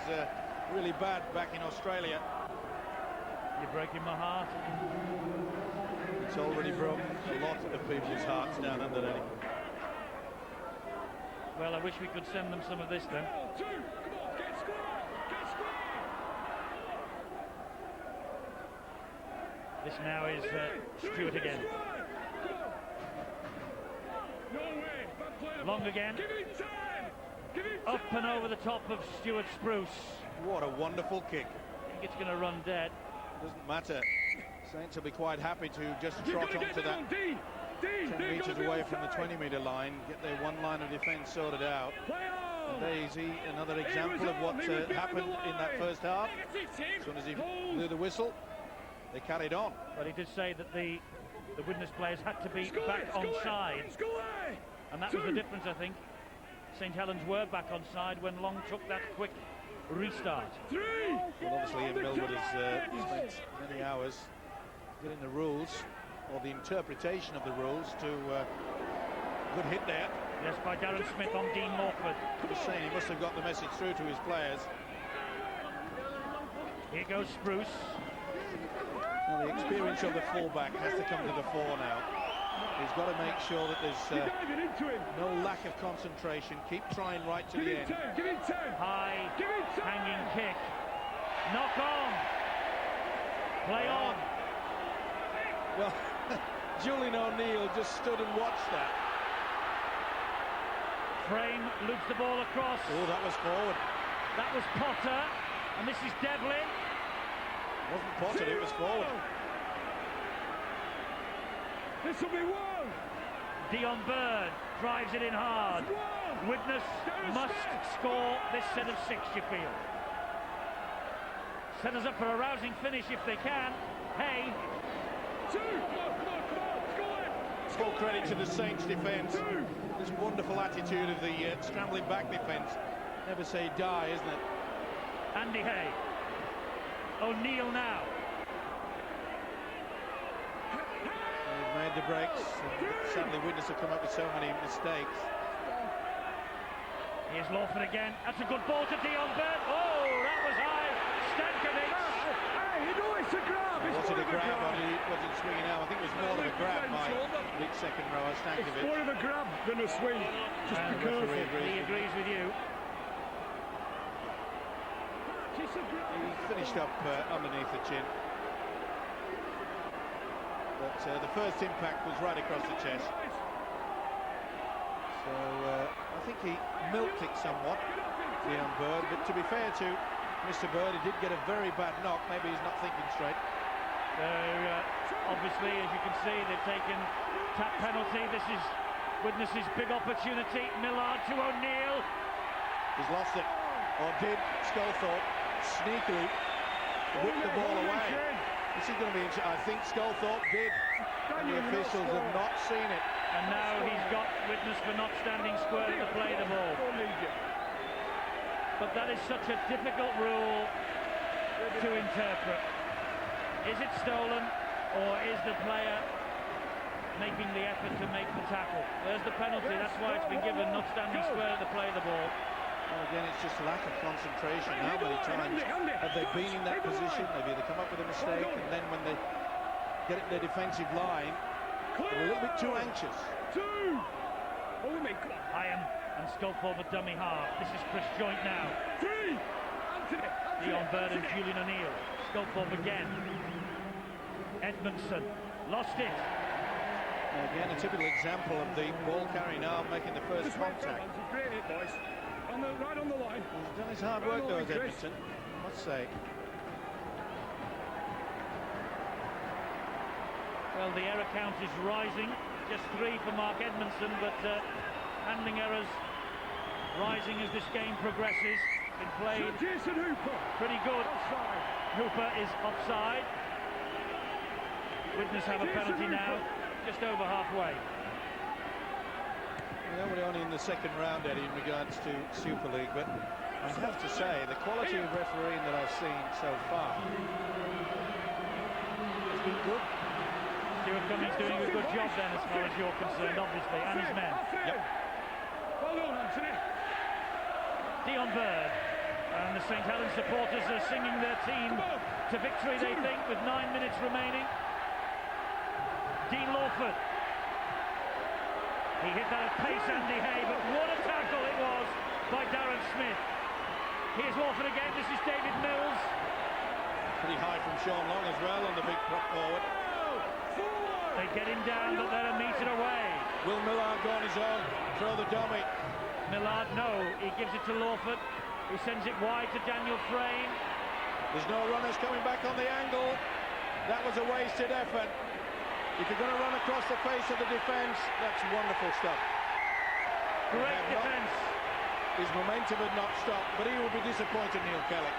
really bad back in Australia. You're breaking my heart. It's already broken a lot of people's hearts down under there. Well, I wish we could send them some of this then. This now is Stewart again. Long again. Up and over the top of Stuart Spruce. What a wonderful kick. I think it's going to run dead. Doesn't matter. Saints will be quite happy to just trot onto that 10 metres away from the 20-metre line, get their one line of defence sorted out. And Daisy, another example of what happened in that first half. As soon as he blew the whistle, they carried on. But he did say that the the Widnes players had to be back on side. And that was the difference, I think. St Helens were back on side when Long took that quick restart. Well, obviously Ian Millwood has spent many hours getting the rules, or the interpretation of the rules, to good hit there. Yes, by Darren Smith on Dean Lawford. Just saying, he must have got the message through to his players. Here goes Spruce. Now, the experience of the fullback has to come to the fore now. He's got to make sure that there's no lack of concentration. Keep trying right to the end. High, hanging kick. Knock on. Play on. Well, Julian O'Neill just stood and watched that. Frame loops the ball across. Oh, that was forward. That was Potter, and this is Devlin. It wasn't Potter, it was forward. This will be one. Dion Bird drives it in hard. Widnes must score this set of 6, you feel. Set us up for a rousing finish if they can. Hey. Full credit to the Saints defence. This wonderful attitude of the scrambling back defence. Never say die, isn't it? Andy Hay. O'Neill now. They've made the breaks. Sadly, Widnes have come up with so many mistakes. Here's Lawford again. That's a good ball to Dion Bird. Oh, that was high. Stankovic. Hey, you know it's a grab. Was it a grab? Wasn't swinging out. I think it was more of a grab by the second rower, Stankovic. It's more of a grab than a swing. Just be careful. He agrees with you. He finished up underneath the chin. But the first impact was right across the chest. So I think he milked it somewhat, Dion Bird. But to be fair to Mr. Bird, he did get a very bad knock. Maybe he's not thinking straight. So obviously, as you can see, they've taken tap penalty. This is Widnes' big opportunity. Millard to O'Neill. He's lost it, or did Sculthorpe sneakily whip the ball away. This is going to be interesting. I think Sculthorpe did, and the officials have not seen it. And now he's got Widnes for not standing square to play the ball. But that is such a difficult rule to interpret. Is it stolen, or is the player making the effort to make the tackle? There's the penalty. That's why it's been given, not standing square to play the ball. Well, again, it's just lack of concentration. How many times have they been in that position? They've either come up with a mistake, and then when they get it their defensive line, they're a little bit too anxious. Hyam and Sculthorpe a dummy half. This is Chris Joint now. Dion Bird and Julian O'Neill. Sculthorpe again. Edmondson lost it. Again, a typical example of the ball carrying arm making the first contact. Right on the line. He's done his hard work though, as Edmondson, I must say. Well, the error count is rising. Just 3 for Mark Edmondson, but handling errors rising as this game progresses. Been played pretty good. Hooper is offside. Widnes have a penalty now, just over halfway. Well, we're only in the second round, Eddie, in regards to Super League, but I have to say, the quality of refereeing that I've seen so far has been good. Stuart Cummings doing a good job then, as far as you're concerned, obviously, and his men. Yep. Well done, Anthony. Dion Bird and the St Helens supporters are singing their team to victory, they think, with 9 minutes remaining. Dean Lawford. He hit that at pace, Andy Hay, but what a tackle it was by Darren Smith. Here's Lawford again. This is David Mills. Pretty high from Sean Long as well on the big prop forward. They get him down, but they're a metre away. Will Millard go on his own? Throw the dummy. Millard, no. He gives it to Lawford. He sends it wide to Daniel Frame. There's no runners coming back on the angle. That was a wasted effort. If you're going to run across the face of the defence, that's wonderful stuff. Great defence. His momentum had not stopped, but he will be disappointed, Neil Kelly.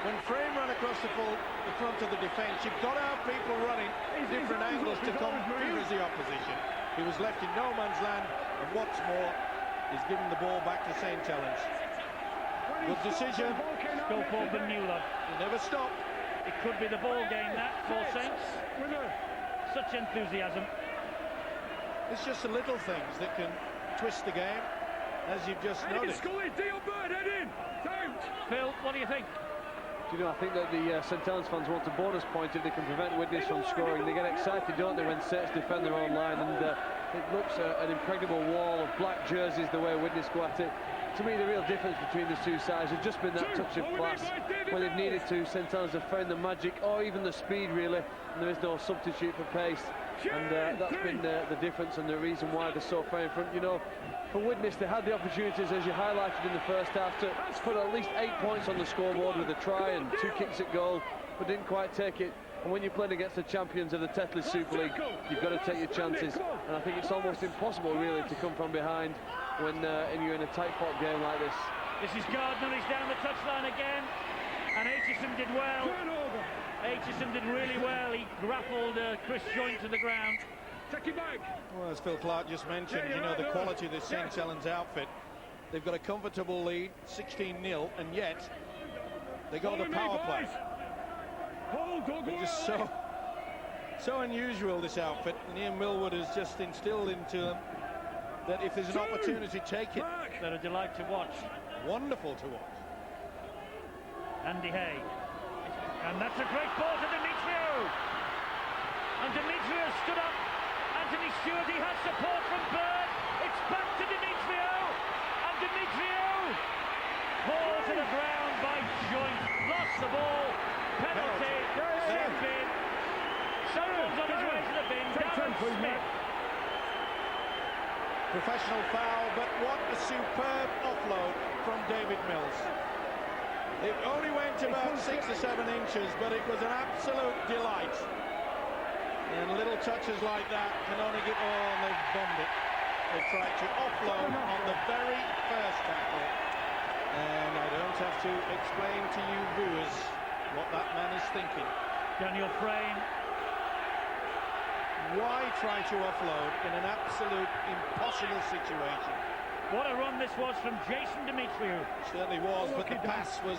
When Frame ran across the front of the defence, you've got to have people running different angles to confuse the opposition. He was left in no man's land, and what's more, he's given the ball back to St. Helens. Good decision. Scofield and Mueller. He never stopped. It could be the ball game, that, for Saints. Such enthusiasm. It's just the little things that can twist the game, as you've just noticed. Phil, what do you think? Do you know, I think that the St. Helens fans want a bonus point if they can prevent Widnes from scoring. They get excited, don't they, when Saints defend their own line, and it looks an impregnable wall of black jerseys the way Widnes go at it. To me, the real difference between the two sides has just been that touch of class. When they've needed to, St. Helens have found the magic, or even the speed, really, and there is no substitute for pace. And that's been the difference and the reason why they're so far in front. You know, for Widnes, they had the opportunities, as you highlighted in the first half, to put at least 8 points on the scoreboard with a try and 2 kicks at goal, but didn't quite take it. And when you're playing against the champions of the Tetlis Super League, you've got to take your chances. And I think it's almost impossible, really, to come from behind when you're in a tight-fought game like this. This is Gardner, he's down the touchline again, and Aitchison did well. Aitchison did really well. He grappled Chris Joint to the ground. Take it back. Well, as Phil Clark just mentioned, you know, the quality of this St. Helens outfit. They've got a comfortable lead, 16-0, and yet they got the power play. It's just so unusual, this outfit, and Ian Millwood has just instilled into them that if there's an opportunity, take it. They're a delight to watch. Wonderful to watch. Andy Hay. And that's a great ball to Demetrio. And Demetrio stood up. Anthony Stewart, he has support from Bird. It's back to Demetrio. And Demetrio ball to the ground by Joint. Lost the ball. Penalty. Sent bin. Someone's on his way to the bin. Darren Smith. Professional foul, but what a superb offload from David Mills. It only went about 6 or 7 inches, but it was an absolute delight. And little touches like that can only get... Oh, and they've bombed it. They tried to offload on the very first tackle. And I don't have to explain to you viewers what that man is thinking. Daniel Frame. Why try to offload in an absolute impossible situation? What a run this was from Jason Demetriou. Certainly was, but the pass was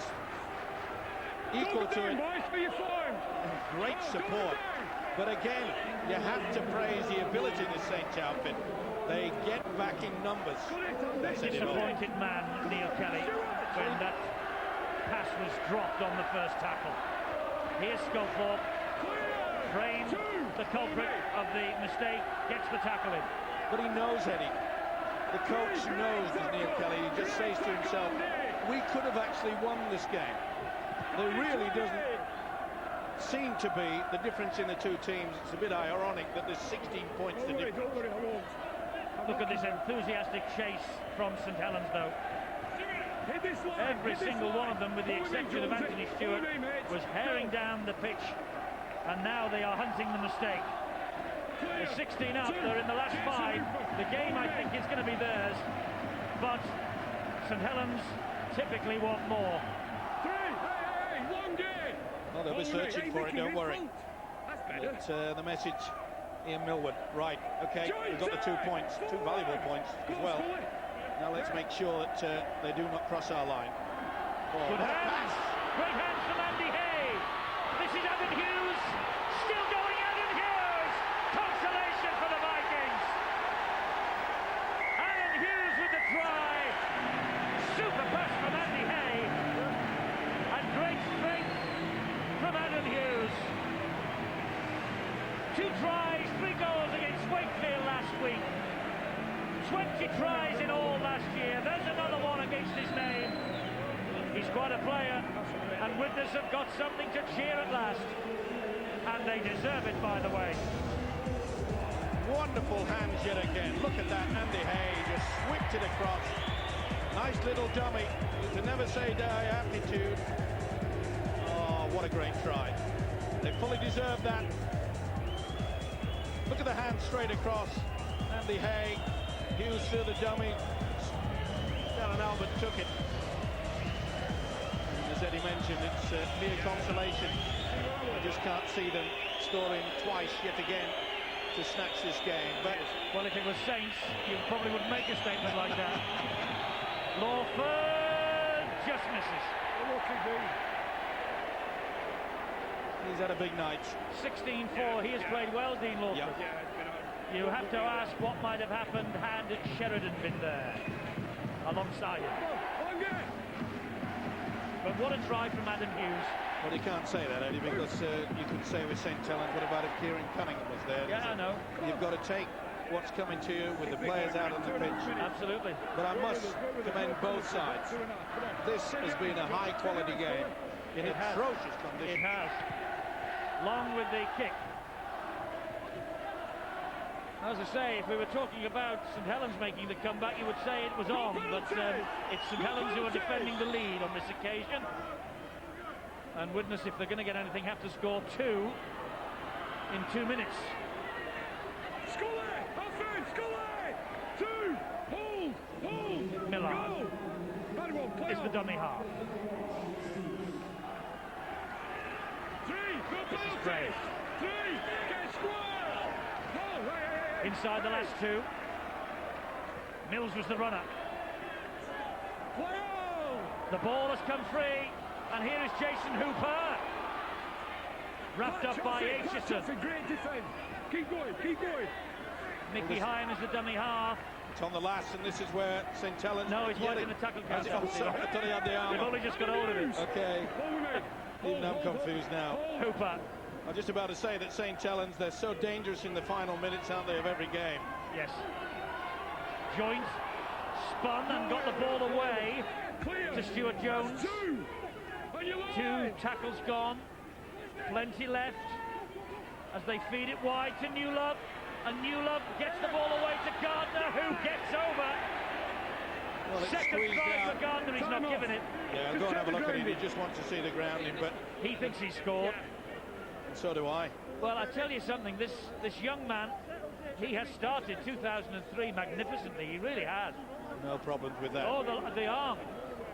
equal to it. Great support. But again, you have to praise the ability of the Saints outfit. They get back in numbers. Disappointed man, Neil Kelly, when that pass was dropped on the first tackle. Here's Scofield. Frame, the culprit of the mistake, gets the tackle in. But he knows, Eddie. The coach knows, as Neil Kelly, he just says to himself, we could have actually won this game. There really doesn't seem to be the difference in the two teams. It's a bit ironic that there's 16 points the difference. Look at this enthusiastic chase from St. Helens, though. Every single one of them, with the exception of Anthony Stewart, was herring down the pitch, and now they are hunting the mistake. They're 16 up, they're in the last 5. The game, I think, is going to be theirs, but St. Helens typically want more. Well, they'll be searching for it, don't worry. But the message, Ian Millwood, right, okay, we've got the 2 points, 2 valuable points as well. Now let's make sure that they do not cross our line. Oh, good hands! Great hands from Andy Hay! This is Adam Hughes! Still going, Adam Hughes! Consolation for the Vikings! Adam Hughes with the try! Super pass from Andy Hay! And great strength from Adam Hughes! 2 tries, 3 goals against Wakefield last week. 20 tries in all last year. There's another one against his name. He's quite a player, and Widnes have got something to cheer at last. And they deserve it, by the way. Wonderful hands yet again. Look at that, Andy Hay just whipped it across. Nice little dummy. To never say die aptitude. Oh, what a great try. They fully deserve that. Look at the hand straight across. Andy Hay. Hughes through the dummy. Darren Albert took it. And as Eddie mentioned, it's mere consolation. I just can't see them scoring twice yet again to snatch this game. But well, if it was Saints, you probably wouldn't make a statement like that. Lawford just misses. He's had a big night. 16-4. He has played well, Dean Lawford. You have to ask what might have happened had Sheridan been there alongside him. But what a try from Adam Hughes. Well, you can't say that, Eddie, because you could say with St. Helens, what about if Kieran Cunningham was there? Yeah, I know. You've got to take what's coming to you with the players out on the pitch. Absolutely. But I must commend both sides. This has been a high-quality game in atrocious conditions. It has. Long with the kick. As I say, if we were talking about St. Helens making the comeback, you would say it was on, but it's St. Helens who are defending the lead on this occasion. And Widnes, if they're going to get anything, have to score 2 in 2 minutes. Milan is the dummy half. This is great. Inside the last 2. Mills was the runner. The ball has come free, and here is Jason Hooper. Wrapped up by Aitchison. Great defense. Keep going, keep going. Mickey Hine is the dummy half. It's on the last, and this is where St. Helens... No, he's wide in the tackle count. I thought he had the arm. We've only just got hold of it. Okay. Even I'm confused now. Hooper. I'm just about to say that St. Helens, they're so dangerous in the final minutes, aren't they, of every game? Yes. Joint, spun and got the ball away to Stuart Jones. 2 tackles gone. Plenty left as they feed it wide to Newlove. And Newlove gets the ball away to Gardner, who gets over. Well, second try for Gardner, he's not given it. Yeah, I'll go and have a look at it. He just wants to see the grounding, but... He thinks he scored. And so do I. Well, I tell you something, this young man, he has started 2003 magnificently, he really has. No problems with that. Oh, the arm.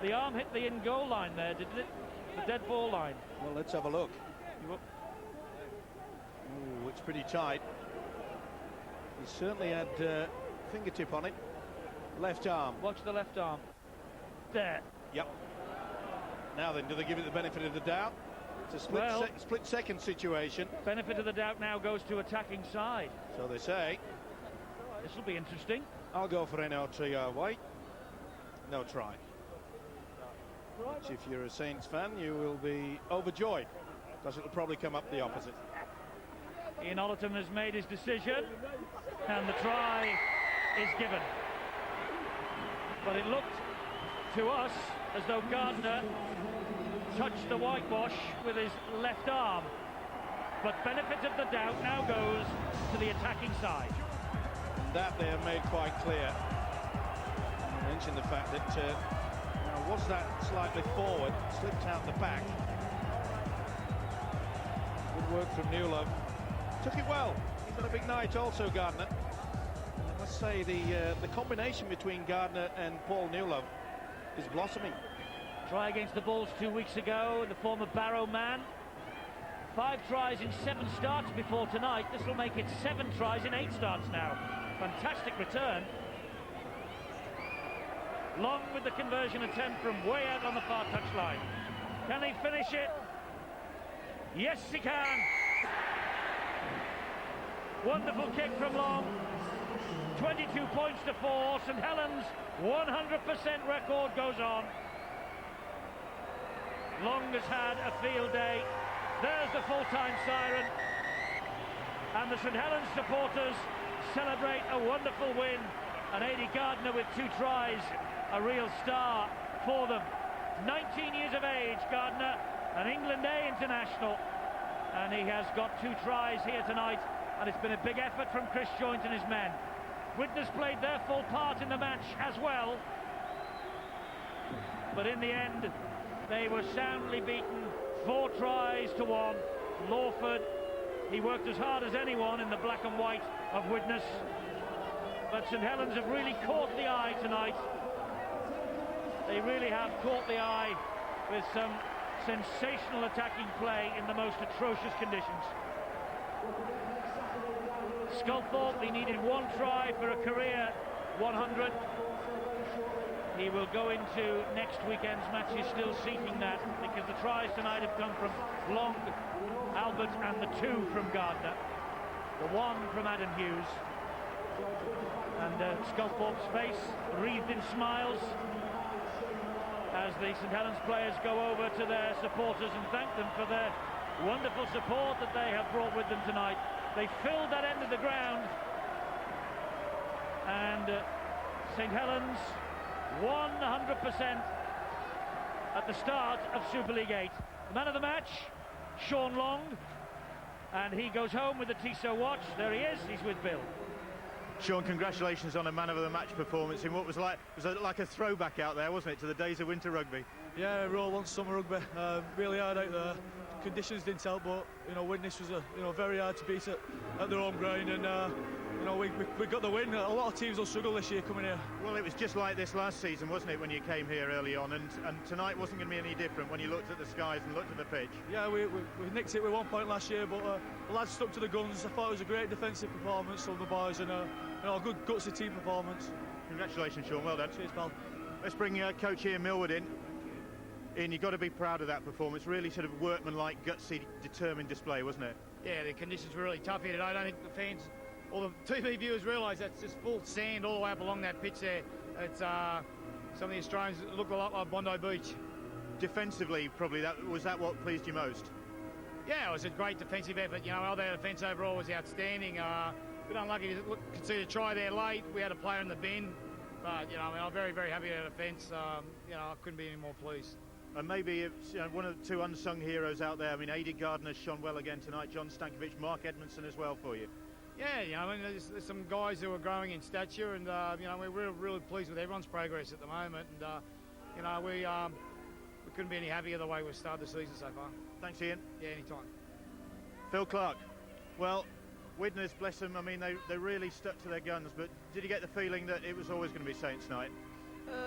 The arm hit the in-goal line there, didn't it? The dead ball line. Well, let's have a look. Ooh, it's pretty tight. He certainly had fingertip on it. Left arm. Watch the left arm. There. Yep. Now then, do they give it the benefit of the doubt? It's a split-second situation. Benefit of the doubt now goes to attacking side. So they say. This will be interesting. I'll go for NO3 white. No try. Which, if you're a Saints fan, you will be overjoyed, because it will probably come up the opposite. Ian Ollerton has made his decision, and the try is given. But it looked to us as though Gardner touched the whitewash with his left arm. But benefit of the doubt now goes to the attacking side. That they have made quite clear. I mentioned the fact that was that slightly forward, slipped out the back. Good work from Newlove. Took it well. He's had a big night also, Gardner. I must say the combination between Gardner and Paul Newlove is blossoming. Try against the Bulls 2 weeks ago, the former Barrow man. 5 tries in 7 starts before tonight. This will make it 7 tries in 8 starts now. Fantastic return. Long with the conversion attempt from way out on the far touchline. Can he finish it? Yes, he can. Wonderful kick from Long. 22 points to 4. St. Helens 100% record goes on. Long has had a field day. There's the full-time siren. And the St. Helens supporters celebrate a wonderful win. And Aidy Gardner with 2 tries, a real star for them. 19 years of age, Gardner, an England A international. And he has got 2 tries here tonight. And it's been a big effort from Chris Joint and his men. Widnes played their full part in the match as well. But in the end, they were soundly beaten. 4 tries to 1. Lawford, he worked as hard as anyone in the black and white of Widnes. But St. Helens have really caught the eye tonight. They really have caught the eye with some sensational attacking play in the most atrocious conditions. Sculthorpe, he needed one try for a career 100. He will go into next weekend's matches still seeking that, because the tries tonight have come from Long, Albert, and the 2 from Gardner, the 1 from Adam Hughes. And Sculthorpe's face wreathed in smiles as the St Helens players go over to their supporters and thank them for their wonderful support that they have brought with them tonight. They filled that end of the ground, and St Helens 100% at the start of Super League 8. The man of the match, Sean Long, and he goes home with the Tissot watch. There he is, he's with Bill. Sean, congratulations on a man of the match performance in what was like a throwback out there, wasn't it, to the days of winter rugby? Yeah, we all want summer rugby. Really hard out there. Conditions didn't help, but Widnes was very hard to beat at their home ground, and we got the win. A lot of teams will struggle this year coming here. Well, it was just like this last season, wasn't it, when you came here early on, and tonight wasn't going to be any different when you looked at the skies and looked at the pitch. Yeah, we nicked it with 1 point last year, but the lads stuck to the guns. I thought it was a great defensive performance from the boys, and a good gutsy team performance. Congratulations, Sean. Well done. Cheers, pal. Let's bring Coach Ian Millward in. Ian, you've got to be proud of that performance. Really sort of workmanlike, gutsy, determined display, wasn't it? Yeah, the conditions were really tough here today. I don't think the fans or the TV viewers realise that's just full sand all the way up along that pitch there. It's some of the Australians look a lot like Bondi Beach. Defensively, probably was that what pleased you most? Yeah, it was a great defensive effort. Our defence overall was outstanding. A bit unlucky to concede a try there late. We had a player in the bin, but I'm very, very happy with our defence. I couldn't be any more pleased. And maybe it's one of the 2 unsung heroes out there. I mean, Aidy Gardner's shone well again tonight. John Stankovic, Mark Edmondson as well for you. Yeah, there's some guys who are growing in stature, and we're really pleased with everyone's progress at the moment. And we couldn't be any happier the way we've started the season so far. Thanks, Ian. Yeah, anytime. Phil Clark. Well, Widnes, bless them. I mean, they really stuck to their guns. But did you get the feeling that it was always going to be Saints night?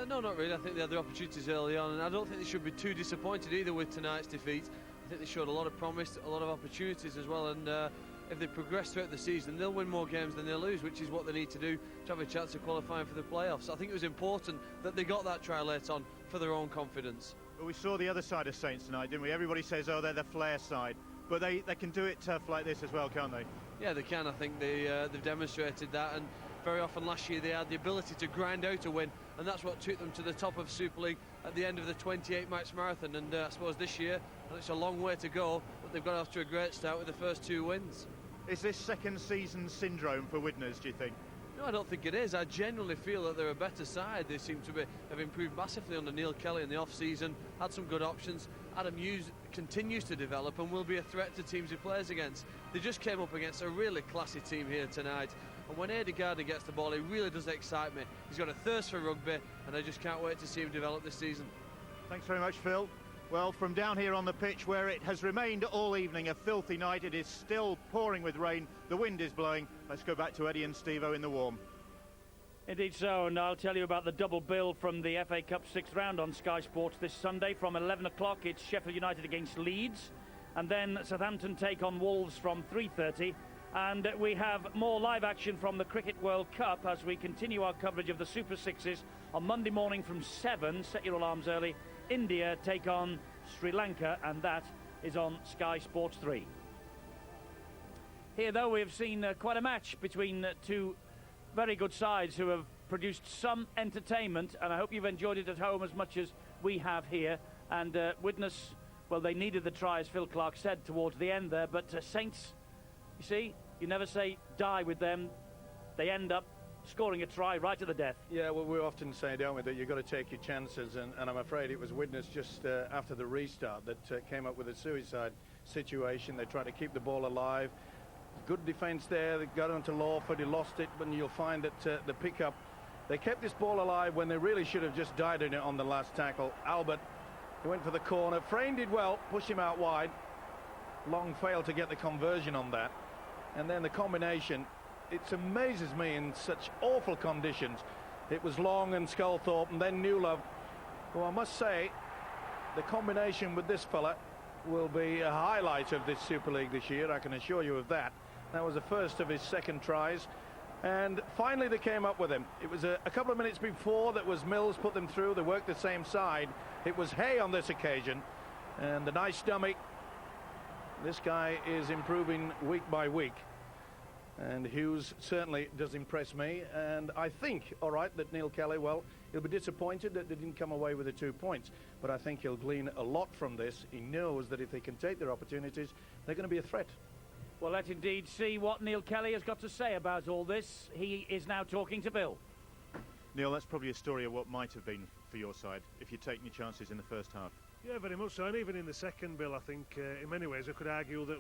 No, not really. I think they had the opportunities early on, and I don't think they should be too disappointed either with tonight's defeat. I think they showed a lot of promise, a lot of opportunities as well, and if they progress throughout the season, they'll win more games than they'll lose, which is what they need to do to have a chance of qualifying for the playoffs. I think it was important that they got that try late on for their own confidence. Well, we saw the other side of Saints tonight, didn't we? Everybody says, oh, they're the flair side, but they can do it tough like this as well, can't they? Yeah, they can. I think they've demonstrated that, and very often last year they had the ability to grind out a win, and that's what took them to the top of Super League at the end of the 28-match marathon. And I suppose this year, and it's a long way to go, but they've got off to a great start with the first 2 wins. Is this second season syndrome for Widnes, do you think? No, I don't think it is. I genuinely feel that they're a better side. They seem to have improved massively under Neil Kelly in the off-season, had some good options. Adam Hughes continues to develop and will be a threat to teams he plays against. They just came up against a really classy team here tonight. And when Aidy Gardner gets the ball, he really does excite me. He's got a thirst for rugby, and I just can't wait to see him develop this season. Thanks very much, Phil. Well, from down here on the pitch, where it has remained all evening a filthy night, it is still pouring with rain. The wind is blowing. Let's go back to Eddie and Steve-O in the warm. Indeed so, and I'll tell you about the double bill from the FA Cup 6th round on Sky Sports this Sunday. From 11 o'clock, it's Sheffield United against Leeds, and then Southampton take on Wolves from 3:30. And we have more live action from the Cricket World Cup as we continue our coverage of the Super Sixes on Monday morning from 7. Set your alarms early. India take on Sri Lanka, and that is on Sky Sports 3. Here, though, we have seen quite a match between 2 very good sides who have produced some entertainment, and I hope you've enjoyed it at home as much as we have here. And Widnes, well, they needed the try, as Phil Clark said, towards the end there, but Saints, you see, you never say die with them. They end up scoring a try right to the death. Yeah, well, we often say, don't we, that you've got to take your chances, and I'm afraid it was Widnes just after the restart that came up with a suicide situation. They tried to keep the ball alive. Good defence there. They got onto Lawford. He lost it, but you'll find that the pickup, they kept this ball alive when they really should have just died in it on the last tackle. Albert, he went for the corner. Frayne did well, pushed him out wide. Long failed to get the conversion on that. And then the combination, it amazes me in such awful conditions. It was Long and Sculthorpe and then Newlove, who I must say the combination with this fella will be a highlight of this Super League this year, I can assure you of that. That was the first of his second tries, and finally they came up with him. It was a couple of minutes before that was Mills put them through. They worked the same side. It was Hay on this occasion, and the nice dummy. This guy is improving week by week, and Hughes certainly does impress me. And I think, all right, that Neil Kelly, well, he'll be disappointed that they didn't come away with the 2 points, but I think he'll glean a lot from this. He knows that if they can take their opportunities, they're going to be a threat. Well, let's indeed see what Neil Kelly has got to say about all this. He is now talking to Bill. Neil, that's probably a story of what might have been for your side if you'd taken your chances in the first half. Yeah, very much so, and even in the second, Bill, I think in many ways I could argue that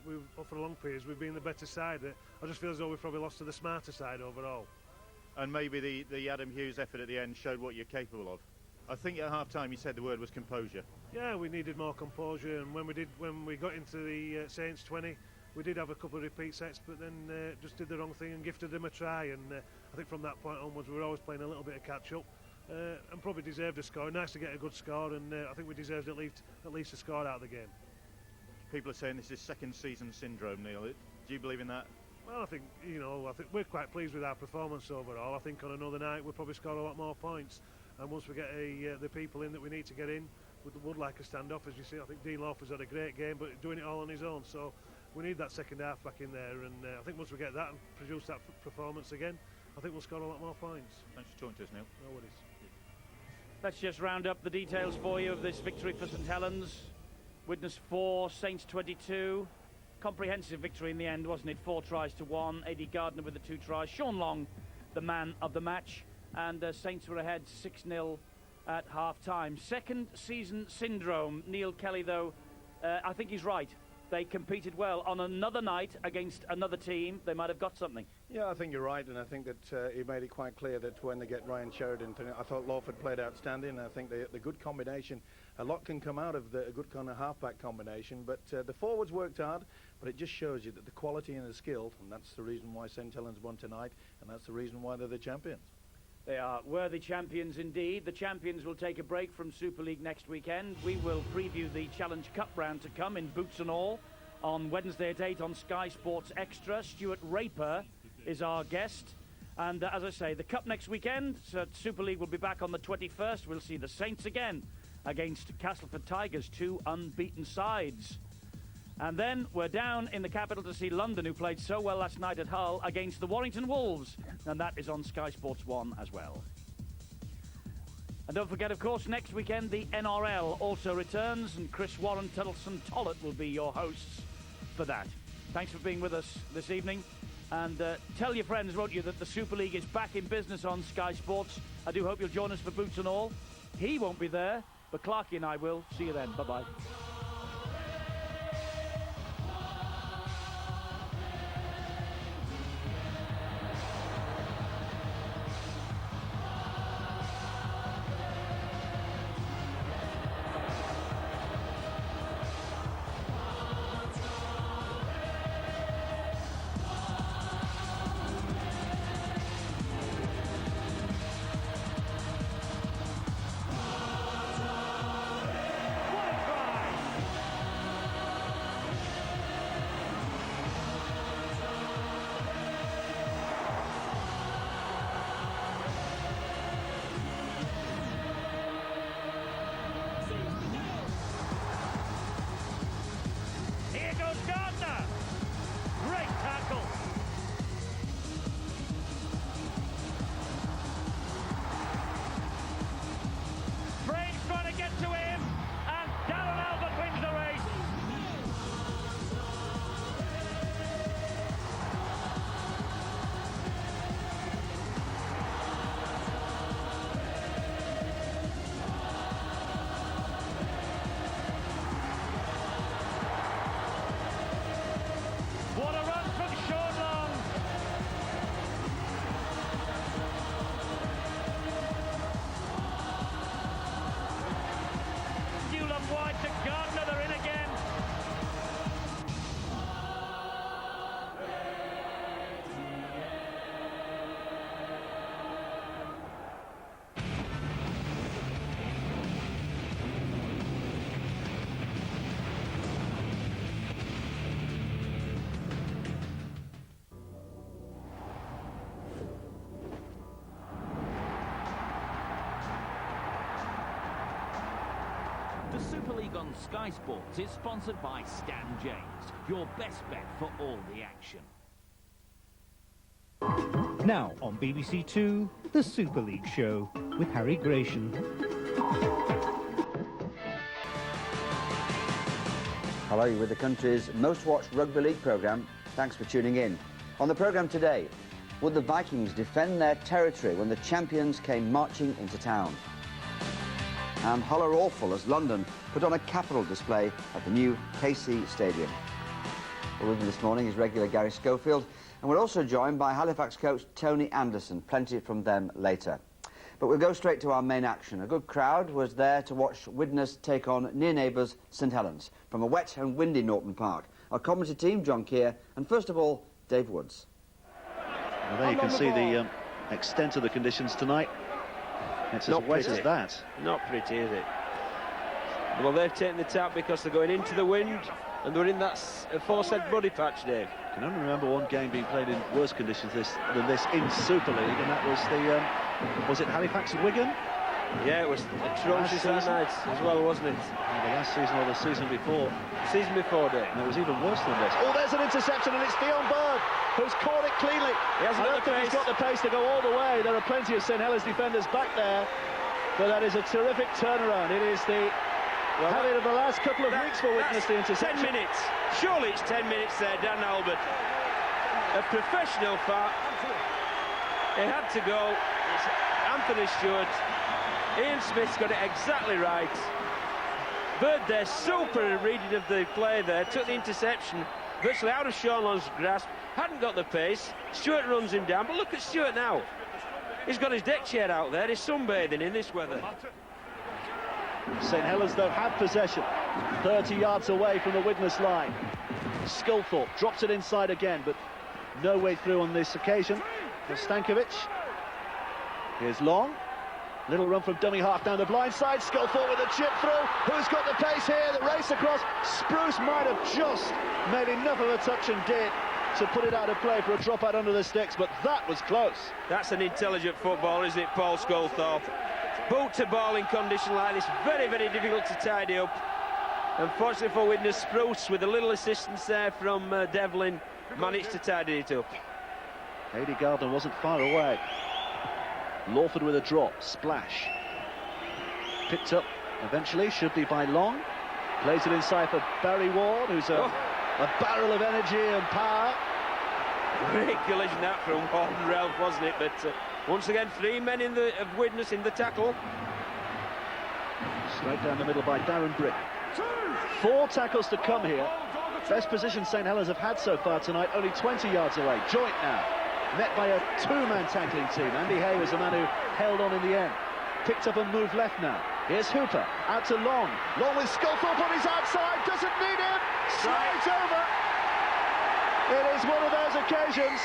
for a long period we've been the better side. I just feel as though we've probably lost to the smarter side overall. And maybe the Adam Hughes effort at the end showed what you're capable of. I think at half-time you said the word was composure. Yeah, we needed more composure, and when we got into the Saints 20, we did have a couple of repeat sets, but then just did the wrong thing and gifted them a try, and I think from that point onwards we were always playing a little bit of catch-up. And probably deserved a score. Nice to get a good score, and I think we deserved at least a score out of the game. People are saying this is second season syndrome, Neil. Do you believe in that? Well, I think we're quite pleased with our performance overall. I think on another night we'll probably score a lot more points, and once we get the people in that we need to get in, we would like a standoff. As you see, I think Dean Lawford's had a great game, but doing it all on his own. So we need that second half back in there, and I think once we get that and produce that performance again, I think we'll score a lot more points. Thanks for talking to us, Neil. No worries. Let's just round up the details for you of this victory for St Helens. Widnes 4, Saints 22. Comprehensive victory in the end, wasn't it? 4 tries to 1. Eddie Gardner with the 2 tries. Sean Long, the man of the match. And Saints were ahead 6-0 at half-time. Second season syndrome. Neil Kelly, though, I think he's right. They competed well. On another night against another team, they might have got something. Yeah, I think you're right, and I think that he made it quite clear that when they get Ryan Sheridan, I thought Lawford played outstanding. I think the good combination, a lot can come out of a good kind of half-back combination, but the forwards worked hard, but it just shows you that the quality and the skill, and that's the reason why St Helens won tonight, and that's the reason why they're the champions. They are worthy champions indeed. The champions will take a break from Super League next weekend. We will preview the Challenge Cup round to come in boots and all on Wednesday at 8 on Sky Sports Extra. Stuart Raper is our guest. And as I say, the Cup next weekend. So Super League will be back on the 21st. We'll see the Saints again against Castleford Tigers, 2 unbeaten sides. And then we're down in the capital to see London, who played so well last night at Hull, against the Warrington Wolves. And that is on Sky Sports 1 as well. And don't forget, of course, next weekend the NRL also returns, and Chris Warren, Tuddleson Tollett will be your hosts for that. Thanks for being with us this evening. And tell your friends, won't you, that the Super League is back in business on Sky Sports. I do hope you'll join us for boots and all. He won't be there, but Clarkie and I will. See you then. Bye-bye. Super League on Sky Sports is sponsored by Stan James, your best bet for all the action. Now on BBC Two, The Super League Show with Harry Gratian. Hello, you're with the country's most watched rugby league programme. Thanks for tuning in. On the programme today, would the Vikings defend their territory when the champions came marching into town? And holler awful as London put on a capital display at the new KC Stadium. Well, with me this morning is regular Gary Schofield, and we're also joined by Halifax coach Tony Anderson. Plenty from them later. But we'll go straight to our main action. A good crowd was there to watch Widnes take on near neighbours St Helens from a wet and windy Norton Park. Our commentary team, John Keir, and first of all, Dave Woods. Well, there you can see the extent of the conditions tonight. It's as wet as that. Not pretty, is it? Well, they've taken the tap because they're going into the wind, and they're in that aforesaid muddy patch, Dave. I can only remember one game being played in worse conditions than this in Super League, and that was it Halifax Wigan? Yeah, it was atrocious that night as well, wasn't it? The last season or the season before. The season before, Dave. And it was even worse than this. Oh, there's an interception, and it's Dion Bird who's caught it cleanly. He hasn't got the pace. He's got the pace to go all the way. There are plenty of St Helens defenders back there, but that is a terrific turnaround. It is the habit of the last couple of weeks for Widnes, the interception. 10 minutes. Surely it's 10 minutes there, Dan Albert. A professional foul. It had to go. It's Anthony Stewart. Ian Smith's got it exactly right. Bird there, super reading of the play there, took the interception virtually out of Sean Long's grasp, hadn't got the pace. Stewart runs him down, but look at Stewart now. He's got his deck chair out there, he's sunbathing in this weather. St Helens, though, have possession 30 yards away from the Widnes line. Sculthorpe drops it inside again, but no way through on this occasion for Stankovic. Here's Long. Little run from dummy half down the blind side. Sculthorpe with a chip through. Who's got the pace here? The race across. Spruce might have just made enough of a touch and did to put it out of play for a drop out under the sticks, but that was close. That's an intelligent football, isn't it, Paul Sculthorpe? Boot to ball in condition like this, very, very difficult to tidy up. Unfortunately for Widnes, Spruce, with a little assistance there from Devlin, managed to tidy it up. Aidy Gardner wasn't far away. Lawford with a drop, splash. Picked up eventually, should be by Long. Plays it inside for Barry Ward, who's a barrel of energy and power. Great collision that from Warden Ralph, wasn't it? But once again, 3 men of Widnes in the tackle. Straight down the middle by Darren Brick. 4 tackles to come here. Best position St Helens have had so far tonight, only 20 yards away. Joint now. Met by a 2-man tackling team. Andy Hay was the man who held on in the end. Picked up and moved left now. Here's Hooper, out to Long. Long with Sculthorpe on his outside, doesn't need him. Slides over. It is one of those occasions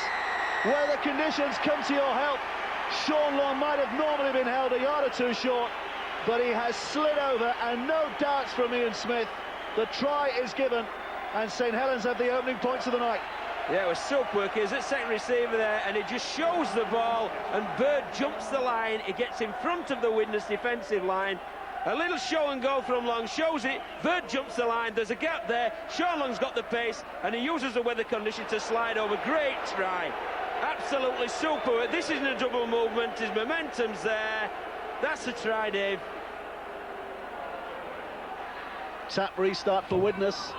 where the conditions come to your help. Sean Long might have normally been held a yard or two short, but he has slid over, and no doubts from Ian Smith. The try is given, and St Helens have the opening points of the night. Yeah, it was silk work. He's at second receiver there, and it just shows the ball, and Bird jumps the line. He gets in front of the Widnes defensive line. A little show and go from Long shows it. Bird jumps the line. There's a gap there. Sean Long's got the pace, and he uses the weather condition to slide over. Great try. Absolutely super. This isn't a double movement. His momentum's there. That's a try, Dave. Tap restart for Widnes.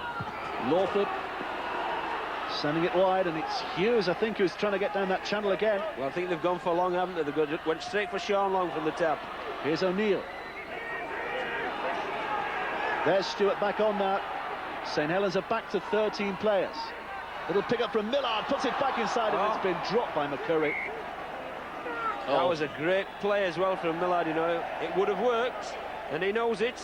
Lawford sending it wide, and it's Hughes, I think, who's trying to get down that channel again. Well, I think they've gone for Long, haven't they? They went straight for Sean Long from the tap. Here's O'Neill. There's Stewart back on now. St Helens are back to 13 players. Little pick up from Millard, puts it back inside, and it's been dropped by McCurry. That was a great play as well from Millard, you know. It would have worked, and he knows it.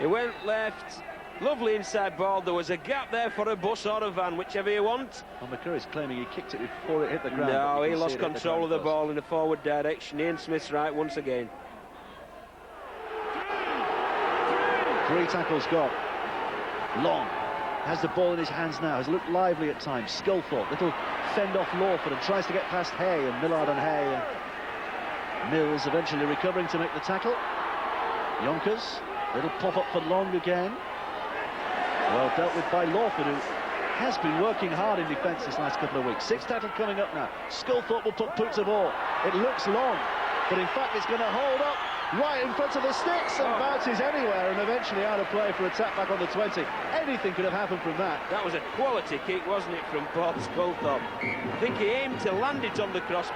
He went left. Lovely inside ball. There was a gap there for a bus or a van, whichever you want. Well, McCurry's claiming he kicked it before it hit the ground. No, he lost control of the ball in the forward direction. Ian Smith's right once again. 3 tackles gone. Long has the ball in his hands now, has looked lively at times. Sculthorpe, little fend off Lawford, and tries to get past Hay, and Millard and Hay. And Mills eventually recovering to make the tackle. Yonkers It'll pop up for Long again. Well dealt with by Lawford, who has been working hard in defence this last couple of weeks. 6th tackle coming up now. Sculthorpe will put Boots of all. It looks long, but in fact it's going to hold up right in front of the sticks and bounces anywhere and eventually out of play for a tap back on the 20. Anything could have happened from that. That was a quality kick, wasn't it, from Paul Sculthorpe? I think he aimed to land it on the crossbar.